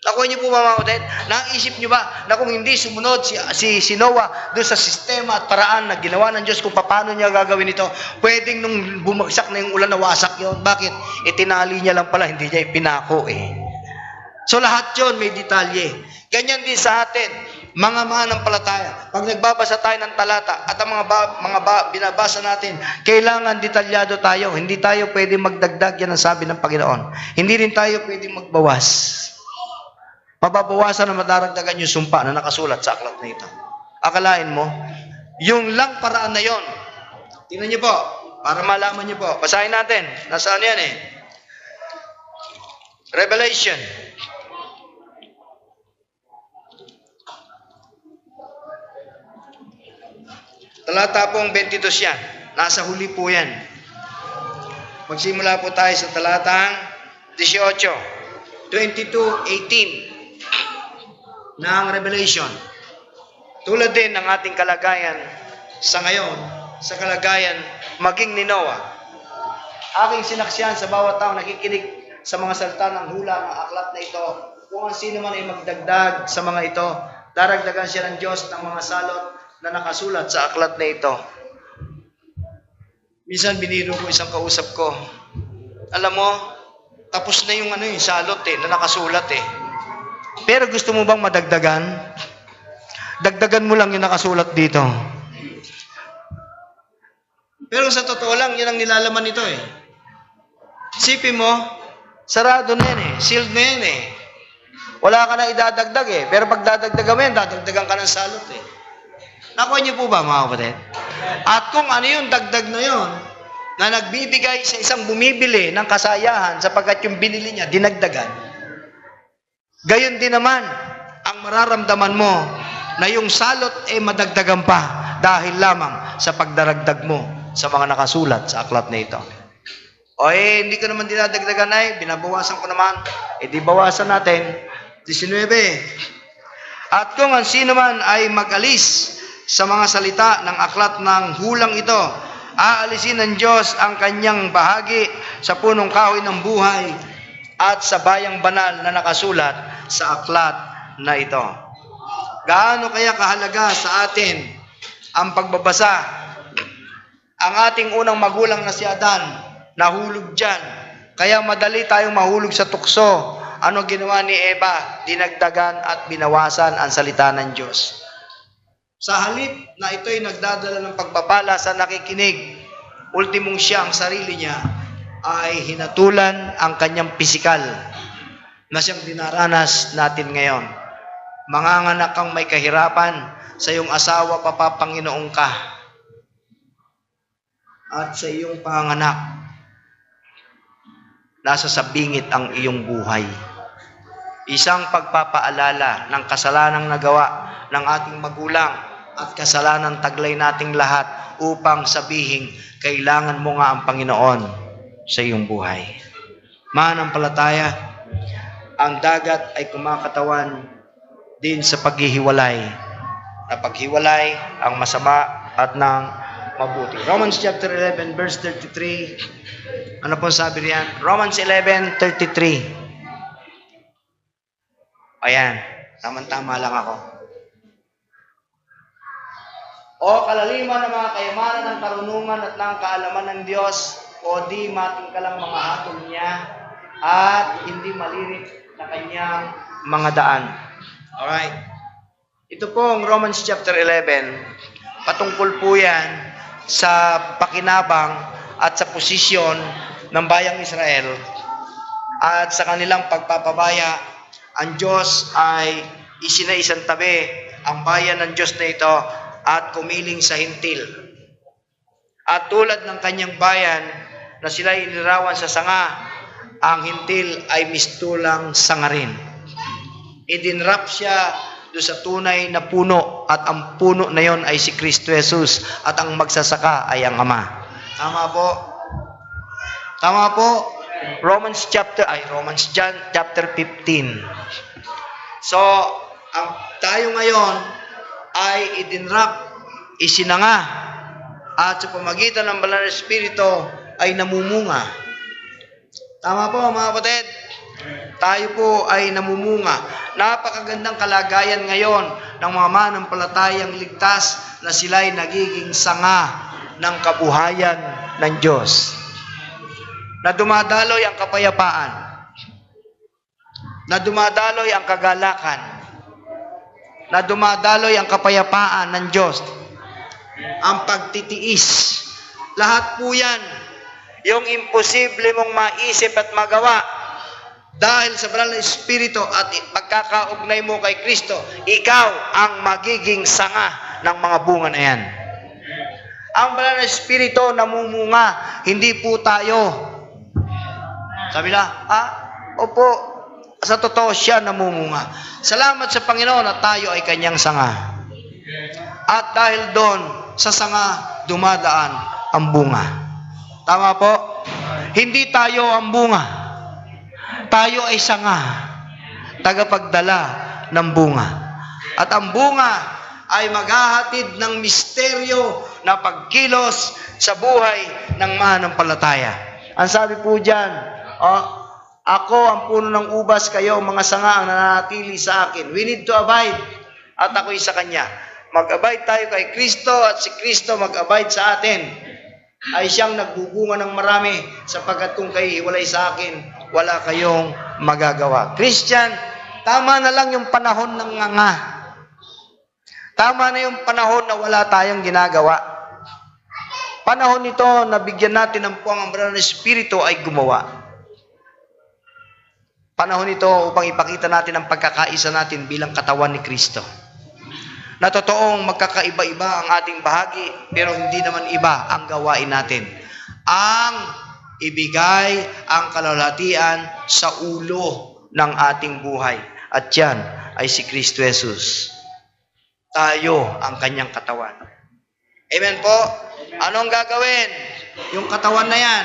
Nakuha niyo po ba mga kapatid? Naisip niyo ba na kung hindi sumunod si Noah doon sa sistema at paraan na ginawa ng Diyos kung paano niya gagawin ito, pwedeng nung bumagsak na yung ulan na wasak yun. Bakit? Itinali niya lang pala, hindi niya ipinako So lahat yun may detalye. Ganyan din sa atin, mga mananampalataya. Pag nagbabasa tayo ng talata at ang mga binabasa natin, kailangan detalyado tayo. Hindi tayo pwede magdagdag, yan ang sabi ng Panginoon. Hindi rin tayo pwede magbawas. Mababawasan na madaragdagan yung sumpa na nakasulat sa aklat na ito. Akalain mo, yung lang paraan na yon. Tingnan niyo po, para malaman niyo po. Basahin natin. Nasaan yan Revelation. Talata pong 22 yan. Nasa huli po yan. Magsimula po tayo sa talatang 18. 22:18 ng Revelation. Tulad din ng ating kalagayan sa ngayon, sa kalagayan maging ni Noah. Aking sinaksihan sa bawat tao nakikinig sa mga salita ng hula ng aklat na ito. Kung ang sino man ay magdagdag sa mga ito, daragdagan siya ng Diyos ng mga salot na nakasulat sa aklat na ito. Minsan biniro ko isang kausap ko. Alam mo, tapos na yung salot na nakasulat Pero gusto mo bang madagdagan? Dagdagan mo lang yung nakasulat dito. Pero sa totoo lang, yan ang nilalaman nito Isipin mo, sarado na yan sealed na yan Wala ka na idadagdag Pero pag dadagdagan mo yan, dadagdagan ka ng salot Nakuha niyo po ba mga kapatid? At kung ano yung dagdag na yon, na nagbibigay sa isang bumibili ng kasayahan sapagkat yung binili niya, dinagdagan. Gayon din naman, ang mararamdaman mo na yung salot madagdagan pa dahil lamang sa pagdaragdag mo sa mga nakasulat sa aklat na ito. O hindi ko naman dinadagdagan ay, binabawasan ko naman. Di bawasan natin. 19. At kung ang sino man ay mag-alis sa mga salita ng aklat ng hulang ito, aalisin ng Diyos ang kanyang bahagi sa punong kahoy ng buhay at sa bayang banal na nakasulat sa aklat na ito. Gaano kaya kahalaga sa atin ang pagbabasa? Ang ating unang magulang na si Adan, nahulog dyan. Kaya madali tayong mahulog sa tukso. Ano ginawa ni Eva? Dinagdagan at binawasan ang salita ng Diyos. Sa halip na ito'y nagdadala ng pagpapala sa nakikinig, ultimong siya ang sarili niya ay hinatulan ang kanyang pisikal na siyang dinaranas natin ngayon. Manganganak kang may kahirapan, sa iyong asawa papapanginoon ka. At sa iyong panganak, nasa sa bingit ang iyong buhay. Isang pagpapaalala ng kasalanang nagawa ng ating magulang at kasalanang taglay nating lahat upang sabihin, kailangan mo nga ang Panginoon sa iyong buhay. Mananampalataya, ang dagat ay kumakatawan din sa paghihiwalay. Na paghiwalay ang masama at ng mabuti. Romans chapter 11 verse 33. Ano po sabi riyan? Romans 11:33. Ayan, tama lang ako. O kalaliman ng mga kayamanan ng karunungan at ng kaalaman ng Diyos, o di mating ka lang mga hatol niya, at hindi malirik na kanyang mga daan. Alright. Ito pong Romans chapter 11, patungkol po yan sa pakinabang at sa posisyon ng bayang Israel at sa kanilang pagpapabaya. Ang Diyos ay isinaisang tabi ang bayan ng Diyos na ito at kumiling sa hintil. At tulad ng kanyang bayan na sila inirawan sa sanga, ang hintil ay mistulang sanga rin. Idinrap siya doon sa tunay na puno at ang puno na yon ay si Kristo Jesus at ang magsasaka ay ang Ama. Tama po? Tama po? John chapter 15. So, tayo ngayon ay idinrap, isinanga, at sa pamagitan ng Banal na Espiritu ay namumunga. Tama po mga kapatid? Tayo po ay namumunga. Napakagandang kalagayan ngayon ng mga manampalatayang ligtas na sila'y nagiging sanga ng kabuhayan ng Diyos. Na dumadaloy ang kapayapaan. Na dumadaloy ang kagalakan. Na dumadaloy ang kapayapaan ng Diyos. Ang pagtitiis. Lahat po yan. Yung imposible mong maisip at magawa dahil sa Banal na Espiritu at pagkakaugnay mo kay Kristo, ikaw ang magiging sanga ng mga bunga na yan. Ang Banal na Espiritu namumunga, hindi po tayo. Sabi na, opo, sa totoo siya namumunga. Salamat sa Panginoon na tayo ay kanyang sanga. At dahil doon, sa sanga, dumadaan ang bunga. Tama po? Hindi tayo ang bunga. Tayo ay sanga, tagapagdala ng bunga. At ang bunga ay maghahatid ng misteryo na pagkilos sa buhay ng mananampalataya. Ang sabi po dyan, ako ang puno ng ubas, kayo mga sanga ang nananatili sa akin. We need to abide. At ako'y sa Kanya. Mag-abide tayo kay Kristo at si Kristo mag-abide sa atin. Ay siyang nagbubunga ng marami sapagkat kung kayo hiwalay sa akin, wala kayong magagawa. Christian, tama na lang yung panahon ng nganga. Tama na yung panahon na wala tayong ginagawa. Panahon nito na bigyan natin ng puwang ang Banal na Espiritu ay gumawa. Panahon ito upang ipakita natin ang pagkakaisa natin bilang katawan ni Kristo. Na totoong magkakaiba-iba ang ating bahagi, pero hindi naman iba ang gawain natin. Ang ibigay ang kalwalhatian sa ulo ng ating buhay. At yan ay si Kristo Jesus. Tayo ang kanyang katawan. Amen po? Anong gagawin? Yung katawan na yan,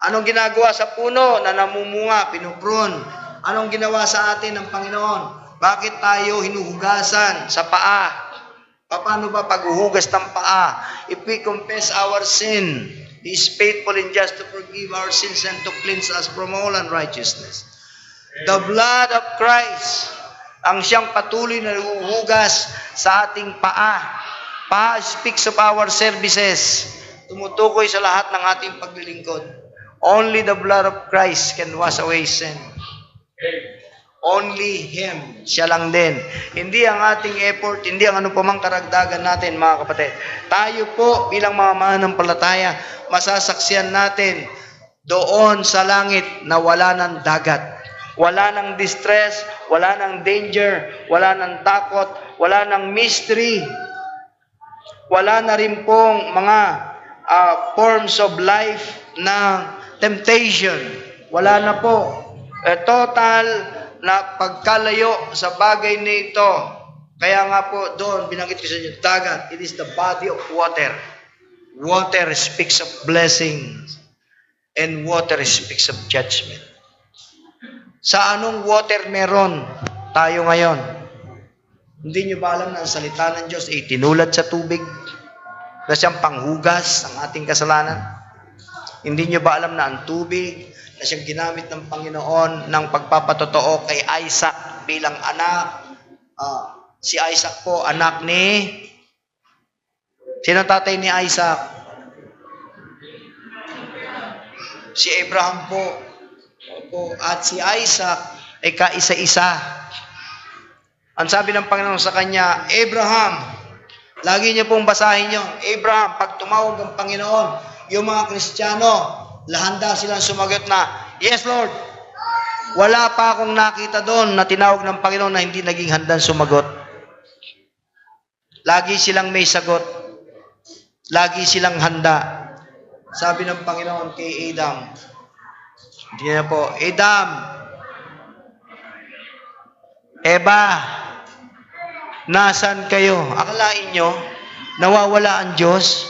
Anong ginagawa sa puno na namumunga, pinuprun? Anong ginawa sa atin ng Panginoon? Bakit tayo hinuhugasan sa paa? Paano ba paghuhugas ng paa? If we confess our sin, He is faithful and just to forgive our sins and to cleanse us from all unrighteousness. The blood of Christ, ang siyang patuloy na huhugas sa ating paa. Paa speaks of our services. Tumutukoy sa lahat ng ating paglilingkod. Only the blood of Christ can wash away sin. Only Him. Siya lang din. Hindi ang ating effort, hindi ang ano pamang karagdagan natin, mga kapatid. Tayo po bilang mga mananampalataya, masasaksiyan natin doon sa langit na wala ng dagat. Wala ng distress, wala ng danger, wala ng takot, wala ng mystery. Wala na rin pong mga forms of life na temptation. Wala na po. Total na pagkalayo sa bagay nito. Kaya nga po doon, binanggit ko sa inyo, dagat, it is the body of water. Water speaks of blessings and water speaks of judgment. Sa anong water meron tayo ngayon? Hindi nyo ba alam na ang salita ng Diyos ay tinulad sa tubig na siyang panghugas ng ating kasalanan? Hindi nyo ba alam na ang tubig na siyang ginamit ng Panginoon ng pagpapatotoo kay Isaac bilang anak? Si Isaac po, anak ni... Sino tatay ni Isaac? Si Abraham po. At si Isaac ay kaisa-isa. Ang sabi ng Panginoon sa kanya, Abraham, lagi niyo pong basahin yun. Abraham, pag tumawag ang Panginoon, yung mga Kristiyano, handa silang sumagot na, Yes, Lord. Wala pa akong nakita doon na tinawag ng Panginoon na hindi naging handang sumagot. Lagi silang may sagot. Lagi silang handa. Sabi ng Panginoon kay Adam, hindi na po, Adam, Eva, nasan kayo? Akalain nyo, nawawala ang Diyos?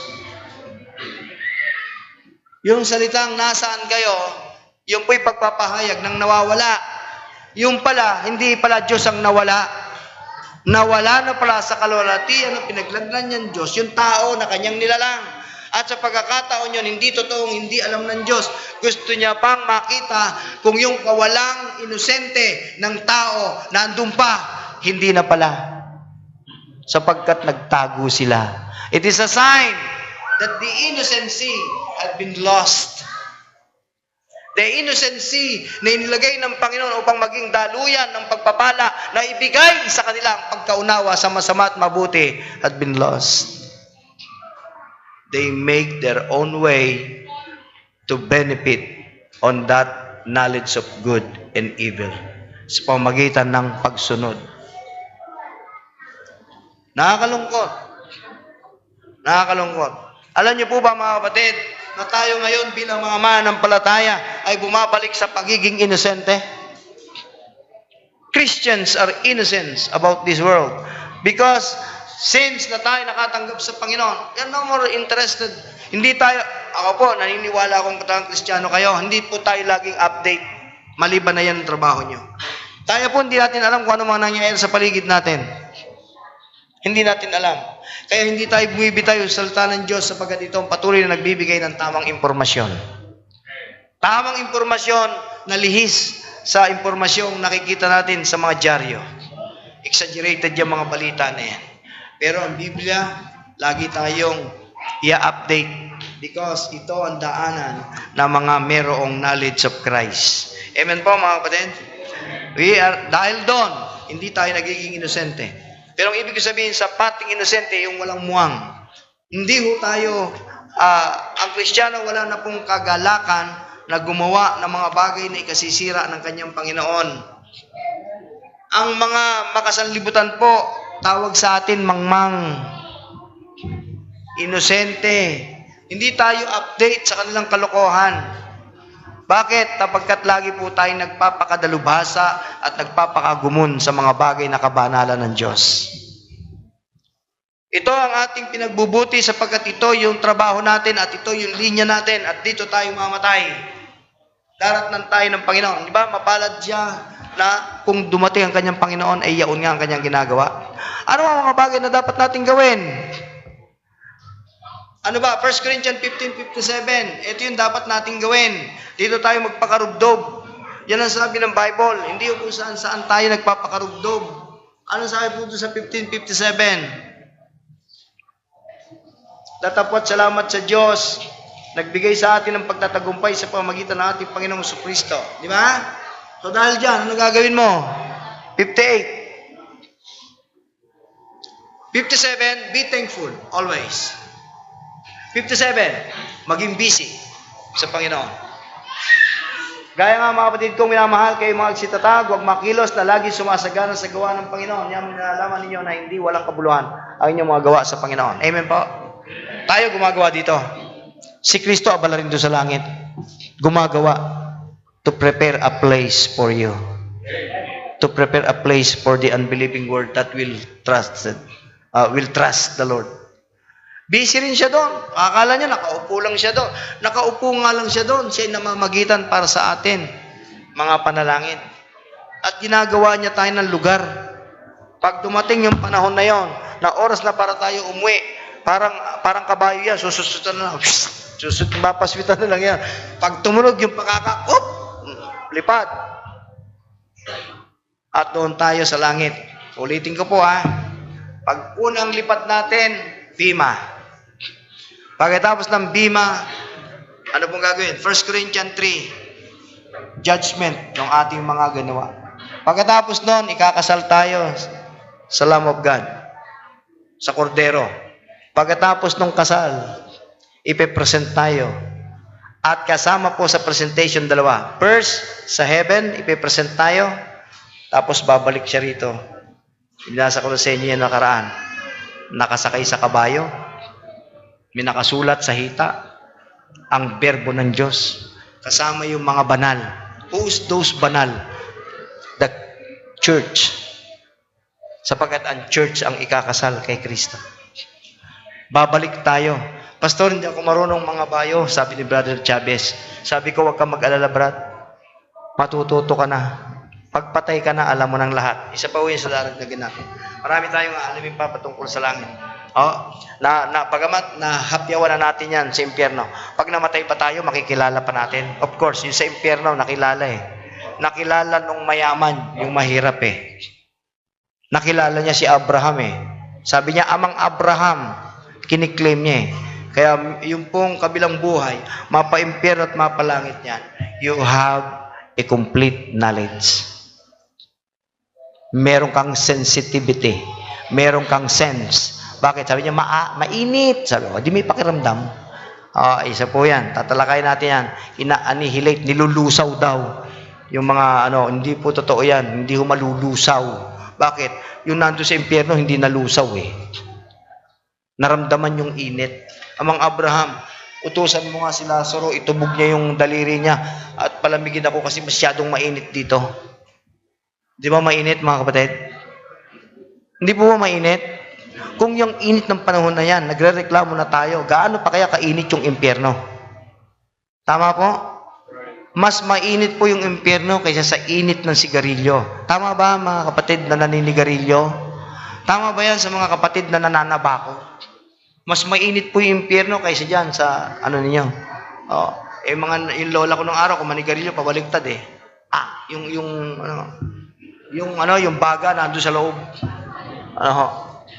Yung salitang nasaan kayo, yung po'y pagpapahayag ng nawawala. Yung pala, hindi pala Diyos ang nawala. Nawala na pala sa kalwalatian na pinaglagnan niyang Diyos, yung tao na kanyang nilalang. At sa pagkakataon yun, hindi totoong hindi alam ng Diyos. Gusto niya pang makita kung yung kawalang inosente ng tao na andun pa, hindi na pala. Sapagkat nagtago sila. It is a sign that the innocency had been lost. The innocency na inilagay ng Panginoon upang maging daluyan ng pagpapala na ibigay sa kanila ang pagkaunawa sa masama at mabuti had been lost. They make their own way to benefit on that knowledge of good and evil sa pamamagitan ng pagsunod. Nakakalungkot. Nakakalungkot. Alam niyo po ba, mga kapatid, na tayo ngayon bilang mga mananampalataya ay bumabalik sa pagiging inosente? Christians are innocent about this world because since na tayo nakatanggap sa Panginoon, you're no more interested. Hindi tayo, ako po, naniniwala akong katang Kristiyano kayo, hindi po tayo laging update. Maliban na yan ang trabaho nyo. Tayo po, hindi natin alam kung ano mga nangyayari sa paligid natin. Hindi natin alam. Kaya hindi tayo bumibitayo sa salita ng Diyos sapagkat ito ang patuloy na nagbibigay ng tamang impormasyon. Tamang impormasyon na lihis sa impormasyong nakikita natin sa mga dyaryo. Exaggerated yung mga balita na yan. Pero ang Biblia, lagi tayong i-update because ito ang daanan ng mga merong knowledge of Christ. Amen po, mga kapatid? Dahil doon, hindi tayo nagiging inosente. Pero ang ibig sabihin sa pating inosente, yung walang muwang. Hindi ho tayo, ang Kristiyano wala na pong kagalakan na gumawa ng mga bagay na ikasisira ng kanyang Panginoon. Ang mga makasanlibutan po, tawag sa atin mangmang, inosente. Hindi tayo update sa kanilang kalokohan. Bakit? Tapagkat lagi po tayong nagpapakadalubhasa at nagpapakagumon sa mga bagay na kabanalan ng Diyos. Ito ang ating pinagbubuti sapagkat ito yung trabaho natin at ito yung linya natin at dito tayo mamatay. daratnan tayo ng Panginoon. Di ba? Mapalad siya na kung dumating ang kanyang Panginoon, ay yaon nga ang kanyang ginagawa. Ano ang mga bagay na dapat natin gawin? Ano ba? 1 Corinthians 15:57. Ito yung dapat natin gawin. Dito tayo magpakarugdog. Yan ang sabi ng Bible. Hindi yung kung saan tayo nagpapakarugdog. Ano sabi po sa 15:57? Datapwat salamat sa Diyos. Nagbigay sa atin ng pagtatagumpay sa pamamagitan ng ating Panginoong Jesucristo. Di ba? So dahil dyan, ano gagawin mo? 58. 57, be thankful, always. 57, maging busy sa Panginoon. Gaya nga mga kapatid kong minamahal, kayo mga agsitatag, huwag makilos na lagi sumasagana sa gawa ng Panginoon. Yan nalalaman ninyo na hindi walang kabuluhan ang inyong mga gawa sa Panginoon. Amen po? Tayo gumagawa dito. Si Kristo abala rin doon sa langit. Gumagawa to prepare a place for you. To prepare a place for the unbelieving world that will trust the Lord. Busy rin siya doon. Akala niya nakaupo lang siya doon. Nakaupo nga lang siya doon. Siya ay namamagitan para sa atin, mga panalangin. At ginagawa niya tayo ng lugar. Pag dumating yung panahon na yon, na oras na para tayo umuwi, parang kabayo yan, sususutan na lang. Mapaswitan na lang yan. Pag tumunog yung lipad. At doon tayo sa langit. Ulitin ko po Pag unang lipat natin, bima. Pagkatapos ng bima, ano pong gagawin? 1 Corinthians 3, judgment ng ating mga ginawa. Pagkatapos nun, ikakasal tayo sa Lamb of God, sa Kordero. Pagkatapos ng kasal, ipipresent tayo. At kasama po sa presentation dalawa. First, sa heaven, ipipresent tayo. Tapos babalik siya rito. Binasa ko na sa inyo yung nakaraan. Nakasakay sa kabayo. May nakasulat sa hita. Ang berbo ng Diyos. Kasama yung mga banal. Who's those banal? The church. Sapagkat ang church ang ikakasal kay Kristo. Babalik tayo. Pastor, hindi ako marunong mga bayo, sabi ni Brother Chavez. Sabi ko, huwag kang mag-alala, Brad. Matututo ka na. Pagpatay ka na, alam mo ng lahat. Isa pa yun sa daragdagan natin. Marami tayong alamin pa patungkol sa langit. Pagamat nahapyawan na natin yan sa impyerno. Pag namatay pa tayo, makikilala pa natin. Of course, yung sa impyerno, nakilala Nakilala nung mayaman, yung mahirap Nakilala niya si Abraham Sabi niya, Amang Abraham, kiniklaim niya Kaya yung pong kabilang buhay, mapa-impyerno at mapalangit niyan, you have a complete knowledge. Meron kang sensitivity. Meron kang sense. Bakit? Sabi niya, mainit. Sabi ko, di may pakiramdam. Isa po yan. Tatalakay natin yan. Ina-annihilate, nilulusaw daw. Yung mga, hindi po totoo yan. Hindi ho malulusaw. Bakit? Yung nandun sa impyerno, hindi nalusaw Naramdaman yung init. Amang Abraham, utusan mo nga si Lazaro, itubog niya yung daliri niya at palamigin ako kasi masyadong mainit dito. Di ba mainit, mga kapatid? Hindi po ba mainit? Kung yung init ng panahon na yan, nagre-reklamo na tayo, gaano pa kaya kainit yung impyerno? Tama po? Mas mainit po yung impyerno kaysa sa init ng sigarilyo. Tama ba, mga kapatid na naninigarilyo? Tama ba yan sa mga kapatid na nananabako? Mas mainit po yung impyerno kaysa dyan sa ninyo. Yung lola ko nung araw, kung manigarilyo, pabaligtad yung baga nandun sa loob.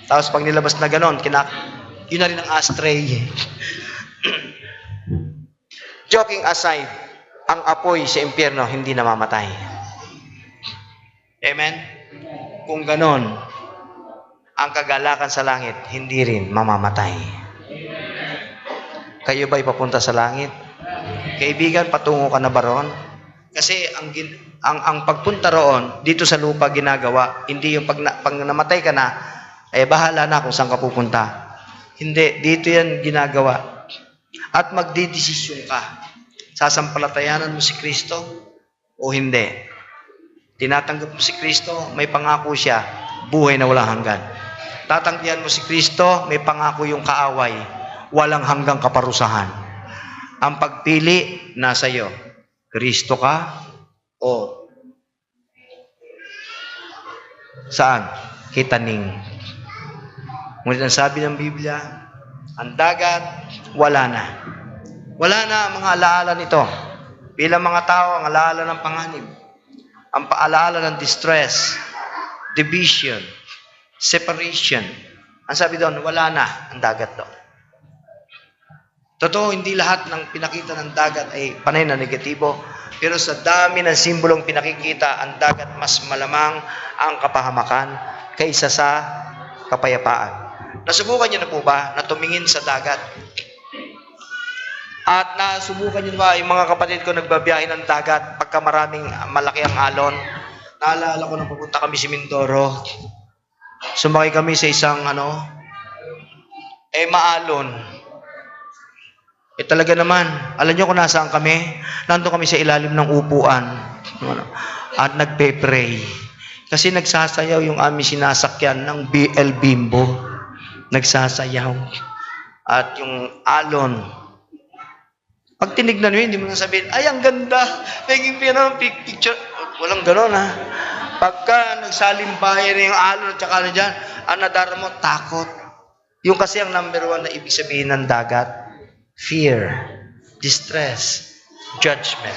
Tapos pag nilabas na ganon, yun na rin ang ashtray. Joking aside, ang apoy sa impyerno hindi namamatay. Amen? Kung ganon, ang kagalakan sa langit, hindi rin mamamatay. Kayo ba'y papunta sa langit? Kaibigan, patungo ka na ba roon? Kasi ang pagpunta roon, dito sa lupa ginagawa, hindi yung pag namatay ka na, bahala na kung saan ka pupunta. Hindi, dito yan ginagawa. At magdidesisyon ka. Sasampalatayanan mo si Kristo o hindi. Tinatanggap mo si Kristo, may pangako siya, buhay na walang hanggan. Tatanggihan mo si Kristo, may pangako yung kaaway, walang hanggang kaparusahan. Ang pagpili, nasa iyo. Kristo ka? O saan? Kitaning. Ngunit ang sabi ng Biblia, ang dagat, wala na. Wala na ang mga alaala nito. Bilang mga tao, ang alaala ng panganib. Ang paalaala ng distress, division, separation. Ang sabi doon, wala na ang dagat doon. Totoo, hindi lahat ng pinakita ng dagat ay panay na negatibo. Pero sa dami ng simbolong pinakikita, ang dagat mas malamang ang kapahamakan kaysa sa kapayapaan. Nasubukan niyo na po ba na tumingin sa dagat? At nasubukan niyo ba yung mga kapatid ko nagbabiyahe ng dagat pagka maraming malaki ang alon? Naalala ko nung pupunta kami sa Mindoro. Sumakay kami sa isang maalon. Talaga naman, alam niyo kung nasaan kami? Nandun kami sa ilalim ng upuan. At nagpe-pray. Kasi nagsasayaw yung aming sinasakyan ng BL Bimbo. Nagsasayaw. At yung alon. Pag tinignan mo, hindi mo na sabihin, ay, ang ganda. Naging picture. Walang gano'n, ha? Pagka nagsalimbahay na yung alon at saka dyan, ang nadara mo, takot. Yung kasi ang number 1 na ibig sabihin ng dagat, fear, distress, judgment.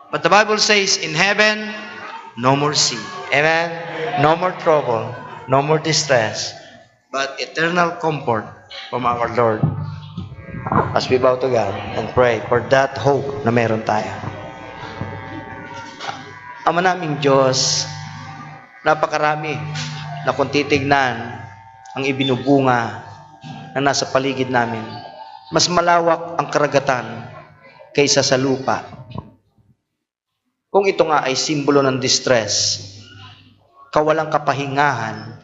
But the Bible says, in heaven, no more sea. Amen? No more trouble, no more distress, but eternal comfort from our Lord. As we bow to God and pray for that hope na meron tayo. Ama naming Diyos, napakarami na kung titignan ang ibinubunga na nasa paligid namin. Mas malawak ang karagatan kaysa sa lupa. Kung ito nga ay simbolo ng distress, kawalang kapahingahan,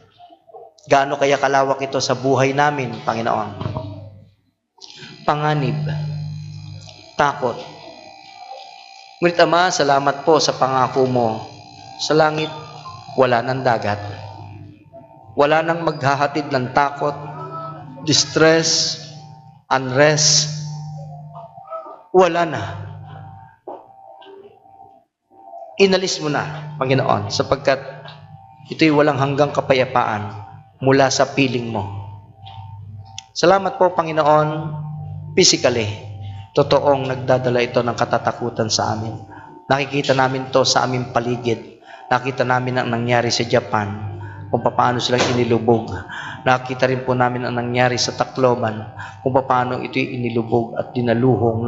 gaano kaya kalawak ito sa buhay namin, Panginoon? Panganib, takot. Ngunit Ama, salamat po sa pangako mo. Sa langit, wala ng dagat. Wala nang maghahatid ng takot, distress, unrest. Wala na. Inalis mo na, Panginoon, sapagkat ito'y walang hanggang kapayapaan mula sa piling mo. Salamat po, Panginoon, physically, totoong nagdadala ito ng katatakutan sa amin. Nakikita namin to sa aming paligid. Nakita namin ang nangyari sa Japan, kung paano silang inilubog. Nakita rin po namin ang nangyari sa Tacloban, kung paano ito'y inilubog at dinaluhong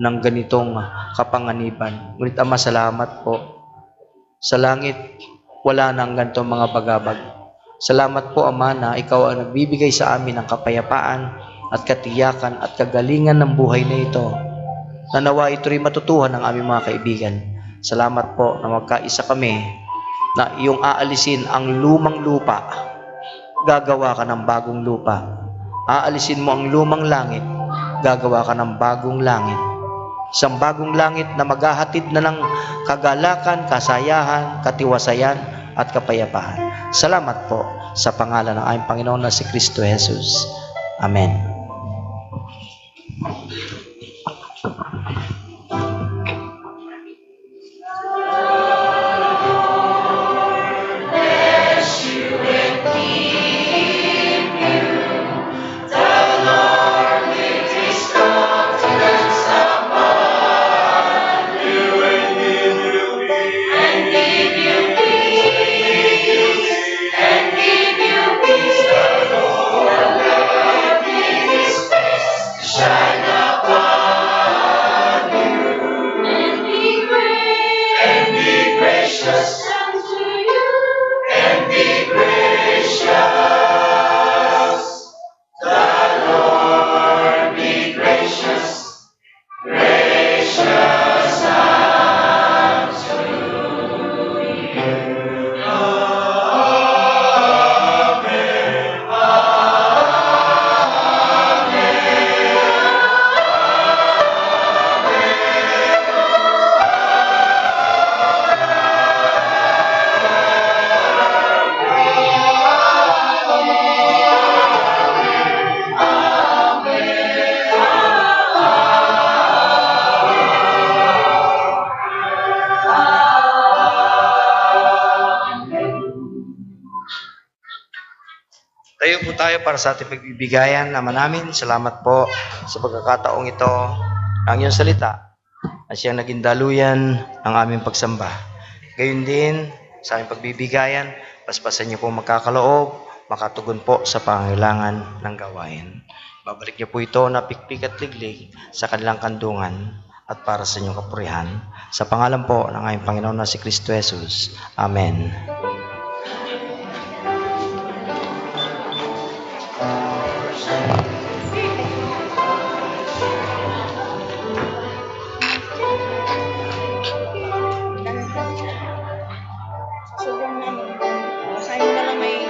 ng ganitong kapanganiban. Ngunit Ama, salamat po. Sa langit, wala nang ganitong mga bagabag. Salamat po, Ama, na ikaw ang nagbibigay sa amin ng kapayapaan at katiyakan at kagalingan ng buhay na ito. Na nawa ito rin matutuhan ng aming mga kaibigan. Salamat po na magkaisa kami na iyong aalisin ang lumang lupa. Gagawa ka ng bagong lupa. Aalisin mo ang lumang langit. Gagawa ka ng bagong langit. Isang bagong langit na maghahatid na ng kagalakan, kasayahan, katiwasayan at kapayapaan. Salamat po sa pangalan ng aming Panginoon na si Kristo Jesus. Amen. Shine upon Tayo po tayo para sa ating pagbibigayan. Ama namin, salamat po sa pagkakataong ito. Ang iyong salita na siyang naging daluyan ng aming pagsamba. Gayon din sa aming pagbibigayan, paspasan niyo po magkakaloob, makatugon po sa pangangailangan ng gawain. Babalik niyo po ito na pikpik at liglig sa kanilang kandungan at para sa inyong kapurihan. Sa pangalan po ng aming Panginoon na si Kristo Jesus. Amen. Sobrang basahin mo na lang may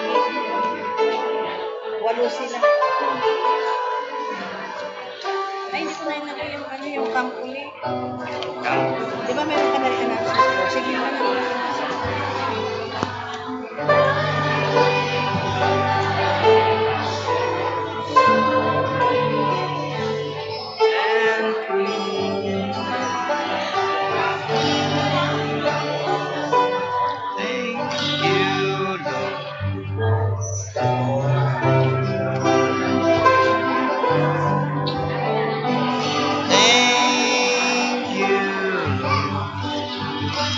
8 sila. Ay, hindi ko na inagay yung kampuli. Di ba meron ka na rin anak? Sige na lang.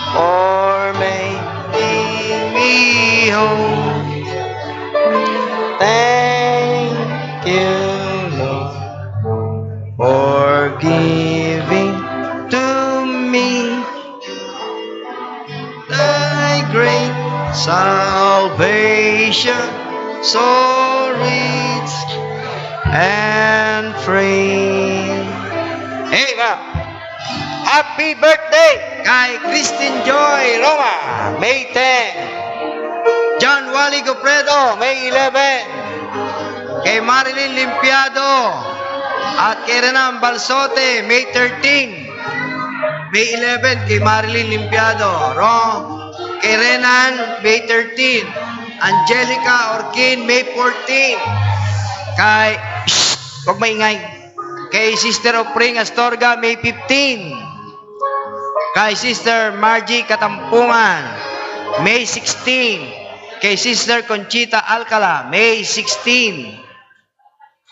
For making me whole. Thank you, Lord, for giving to me thy great salvation, so rich and free. Hey, ma! Happy birthday kay Christine Joy Roma, May 10. John Wally Gopredo, May 11. Kay Marilyn Limpiado at kay Renan Balsote, May 13. May 11 kay Marilyn Limpiado. Kay Renan, May 13. Angelica Orkin, May 14. Kay, huwag maingay. Kay Sister Opring Astorga, May 15. Kay Sister Margie Katampungan, May 16. Kay Sister Conchita Alcala, May 16.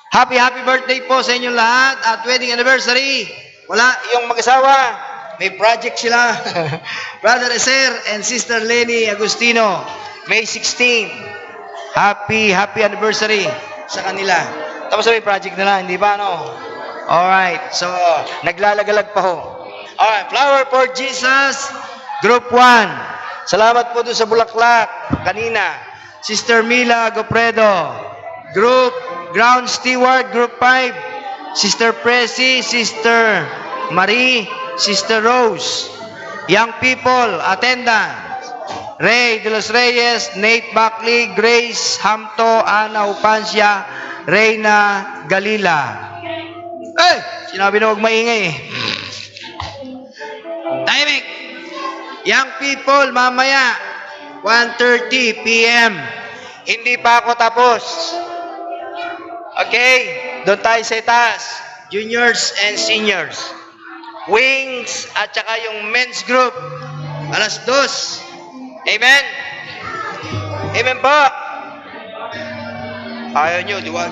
Happy birthday po sa inyong lahat at wedding anniversary. Wala yung mag-asawa, may project sila. Brother Eser and Sister Lenny Agustino, May 16. Happy anniversary sa kanila. Tapos may project nila, hindi ba no? Alright, so naglalagalag pa ho. Alright, Flower for Jesus, Group 1. Salamat po doon sa Bulaklak kanina. Sister Mila Gopredo, Ground Steward, Group 5. Sister Presi, Sister Marie, Sister Rose. Young People, Attendant. Ray de los Reyes, Nate Buckley, Grace Hamto, Ana Upancia, Reyna Galila. Eh, sinabi na huwag maingay eh. Timing. Young people, mamaya, 1:30 p.m. Hindi pa ako tapos. Okay? Doon tayo sa taas. Juniors and seniors. Wings at saka yung men's group. 2:00. Amen? Amen po? Ayaw nyo, diwag.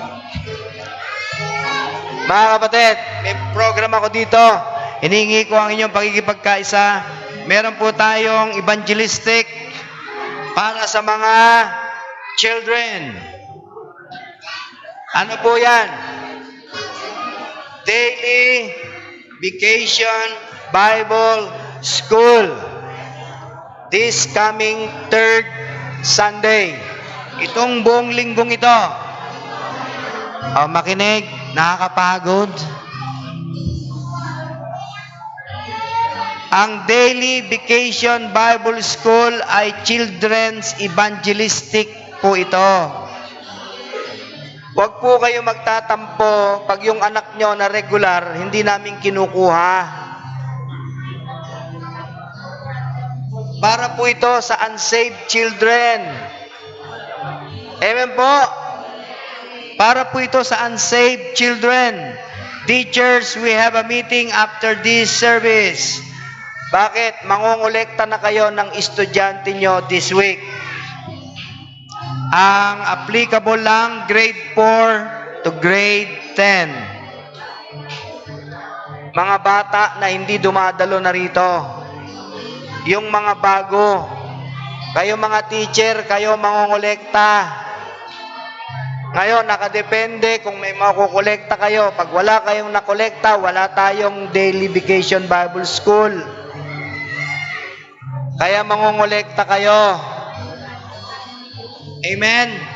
Mga kapatid, may program ako dito. Hiningi ko ang inyong pagkikipagkaisa. Meron po tayong evangelistic para sa mga children. Ano po yan? Daily Vacation Bible School. This coming 3rd Sunday. Itong buong linggong ito. Makinig, nakakapagod. Ang Daily Vacation Bible School ay children's evangelistic po ito. Huwag po kayo magtatampo pag yung anak nyo na regular, hindi namin kinukuha. Para po ito sa unsaved children. Amen po? Para po ito sa unsaved children. Teachers, we have a meeting after this service. Bakit? Mangongolekta na kayo ng estudyante nyo this week. Ang applicable lang grade 4 to grade 10. Mga bata na hindi dumadalo na rito. Yung mga bago. Kayo mga teacher, kayo mangongolekta. Ngayon, nakadepende kung may makukolekta kayo. Pag wala kayong nakolekta, wala tayong Daily Vacation Bible School. Kaya mangongolekta kayo. Amen?